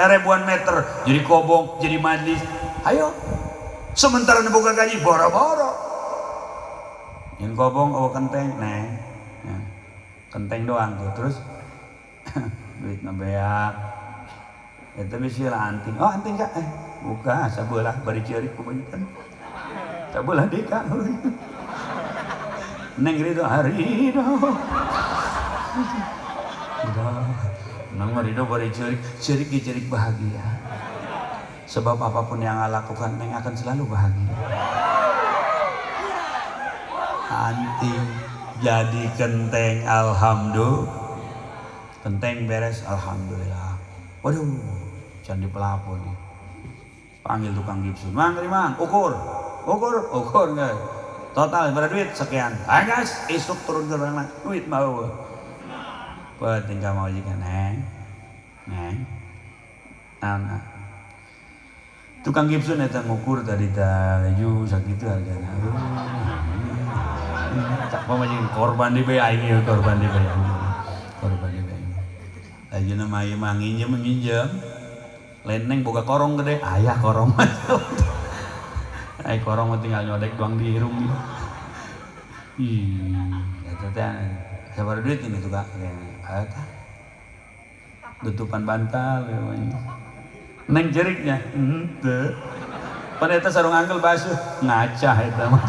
Speaker 1: ribuan meter jadi kobong jadi majlis ayo sementara boga gaji boro-boro yang kobong oh kenteng neng ya. Kenteng doang tuh terus duit nabeak itu bisa anting oh anting kak buka sabelah bari ceurik kebanyakan sabelah deh kak neng Rido Harido neng Rido bari ceurik bahagia sebab apapun yang Allah lakukan neng akan selalu bahagia anting jadi kenteng alhamdulillah kenteng beres alhamdulillah waduh can di pelapon nih panggil tukang gipsun mang ukur guys total berapa duit sekian ayo guys isuk turun ke rumah duit mau penting kamu aja neng nah tukang gipsun itu ngukur tadi taju segitu harganya tak mau aja korban di bayar korban di bayar aja nama ieu mah nginjem leneng boga korong gede ayah korong mah ai korong mah tinggal nyodek doang di irung gitu eta teh sabar duit ini tuh kak eta tutupan bantal neng jeriknya teu pan eta sarung angkel basuh ngacah eta mah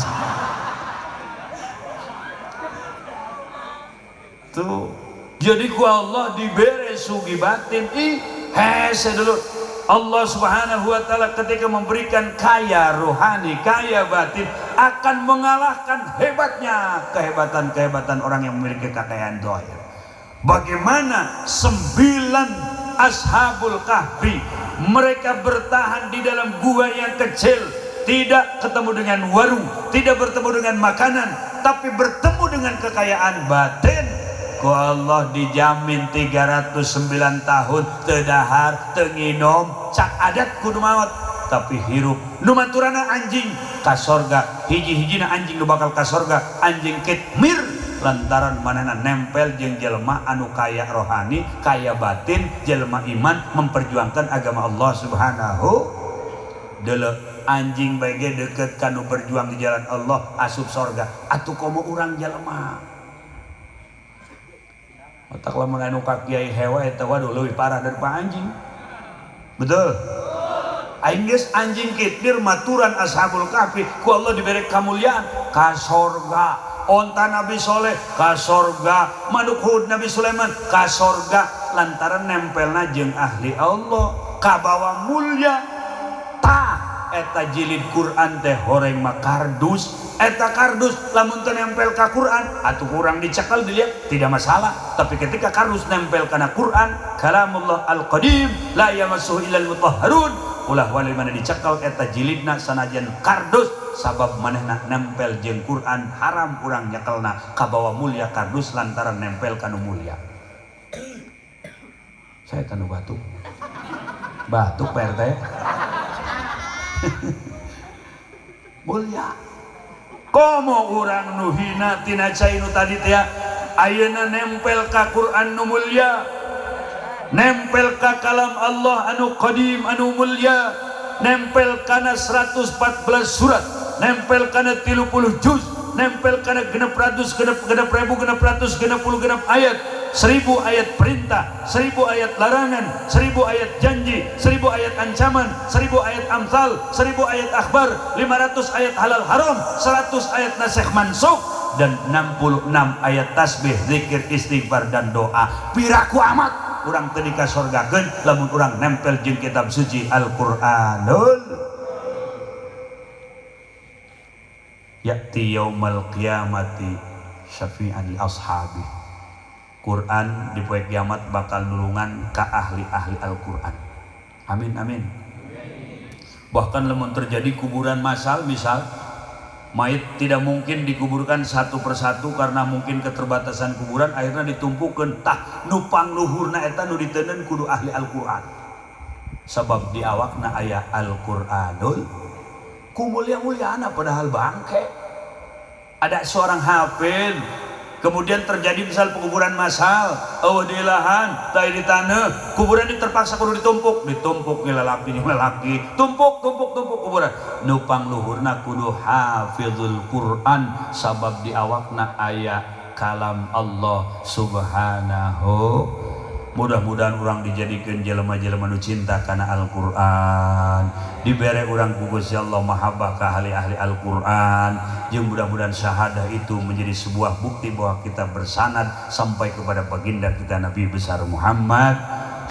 Speaker 1: tuh jadi ku Allah diberi sugi batin hese dulu Allah subhanahu wa ta'ala ketika memberikan kaya rohani kaya batin akan mengalahkan hebatnya kehebatan orang yang memiliki kekayaan zahir. Bagaimana 9 ashabul kahfi mereka bertahan di dalam gua yang kecil tidak ketemu dengan warung tidak bertemu dengan makanan tapi bertemu dengan kekayaan batin. Ku Allah dijamin 309 tahun tedahar tenginom cak adat kudu maut tapi hirup nu maturana anjing ka sorga hiji-hijina anjing nu bakal ka sorga anjing kitmir lantaran manehna nempel jeung jelema anu kaya rohani kaya batin jelema iman memperjuangkan agama Allah subhanahu deuleu anjing bae ge deukeut kanu berjuang di jalan Allah asup sorga atuh komo urang jelema otak lamun anu ka kiai hewa eta waduh leuwih parah daripada anjing betul aing geus anjing kitmir maturan ashabul kahfi ku Allah diberi kamuliaan ka sorga onta Nabi Soleh ka sorga manuk Hud Nabi Sulaiman ka sorga lantaran nempelna jeung ahli Allah ka bawa mulia tah eta jilid Quran teh horeng mah kardus, eta kardus lamun teu nempel ka Quran atuh kurang dicekal dilihat tidak masalah, tapi ketika kardus nempel kana Quran kalamullah al-qadim la yamassuhu illal mutahharun ulah wali mana dicekal eta jilidna sanajan kardus sabab manehna nempel jeung Quran haram urang nyekelna kabawa mulia kardus lantaran nempel kana mulia. Saya tanu batuk PRT mulia komo urang nu hina tina cai nu tadi teh ayeuna nempel ka Quran nu mulia, nempel ka kalam Allah anu qadim anu mulia, nempel kana 114 surat, nempel kana 30 juz, nempel kana 600 ayat, 1000 ayat perintah, 1000 ayat larangan, 1000 ayat janji, 1000 ayat ancaman, 1000 ayat amsal, 1000 ayat akhbar, 500 ayat halal haram, 100 ayat nasikh mansukh, dan 66 ayat tasbih, zikir, istighfar dan doa. Piraku amat urang teu dikasorgakeun lamun urang nempel jeung kitab suci Al-Qur'anul. Ya'ti yaumal qiyamati syafi'an li ashabi. Quran di poe kiamat bakal nulungan ka ahli-ahli Al-Quran. Amin amin. Bahkan lamun terjadi kuburan massal, misal mayit tidak mungkin dikuburkan satu persatu karena mungkin keterbatasan kuburan, akhirnya ditumpukeun tah nu pangluhurna eta nu diteuneun kudu ahli Al-Quran. Sabab di awakna aya Al-Quranul ku mulia-muliana padahal bangke. Ada seorang hafid kemudian terjadi misal penguburan massal, di lahan, tai di tanah, kuburan ini terpaksa kudu ditumpuk ke lalaki, tumpuk kuburan. Nu pangluhurna kudu hafizul Quran sabab di awakna aya kalam Allah subhanahu. Mudah-mudahan orang dijadikan jelema-jelema nu cinta kana Al-Quran, dibere orang ku Gusti Allah mahabbah ka ahli-ahli Al-Quran, jeung mudah-mudahan syahadah itu menjadi sebuah bukti bahwa kita bersanad sampai kepada baginda kita Nabi besar Muhammad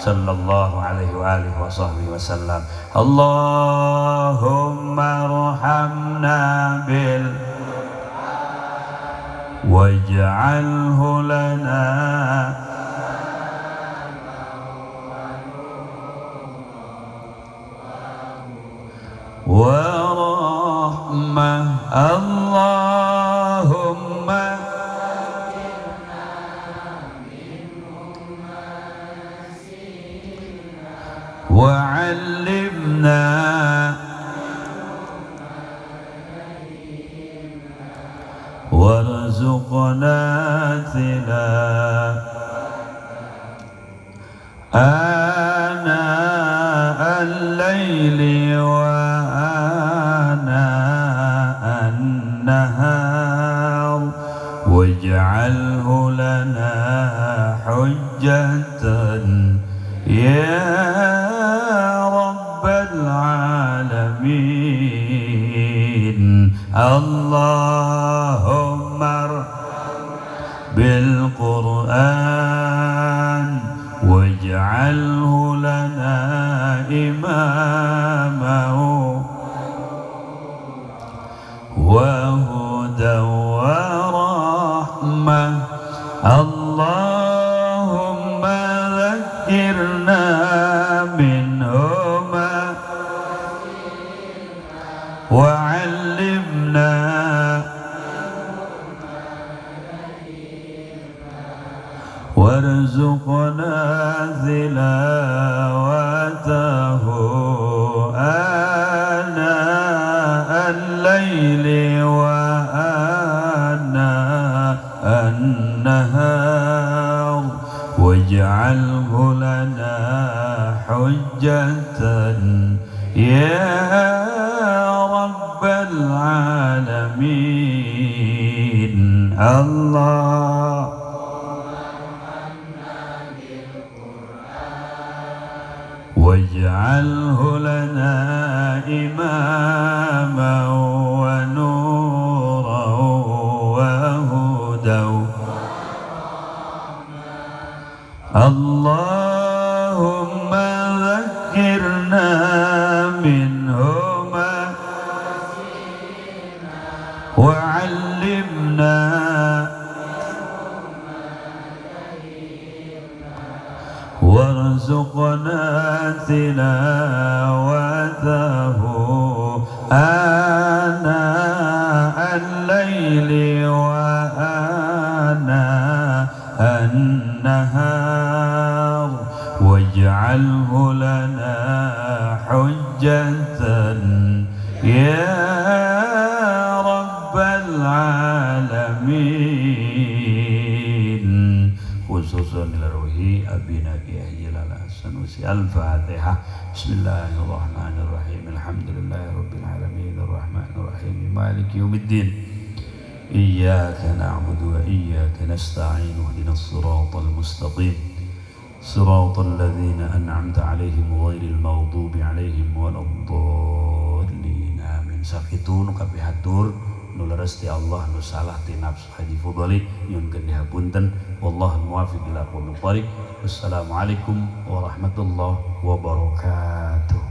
Speaker 1: sallallahu alaihi wa alihi wasallam. Allahumma arhamna bil waj'alhu lana warahmah. Allahumma wa'allimna warzuqna ana al-laili wa النهار واجعله لنا حجة يا رب العالمين. اللهم بالقرآن واجعله لنا إماما وهدى ورحمة. اللهم ذكرنا منهما وعلمنا وارزقنا تلاوته آناء الليل وآناء النهار واجعله لنا حجة يا رب العالمين. الله واجعله لنا إماما ونورا وهدى. اللهم ذكرنا منهما علمنا وارزقنا تلاوته آناء الليل وآناء النهار واجعله لنا حجة يا رب العالمين. خصوصا لروحي أبينا كي Sanusi Al-Fatihah. Bismillahirrahmanirrahim. Alhamdulillahi Rabbil Alamin. Ar-Rahmanirrahim. Maliki Yawmiddin. Iyyaka na'budu wa iyyaka nasta'in. Ihdinas siratal mustaqim. Siratal ladzina an'amta 'alaihim ghairil maghdubi 'alaihim waladdallin. Amin. Sakitu nu kapihatur nu leres ti Allah nu salah ti nafsu haji fudhali nyun dihapunten. Wallahu muwaffiq ila aqwamit thoriq. Wassalamualaikum warahmatullahi wabarakatuh.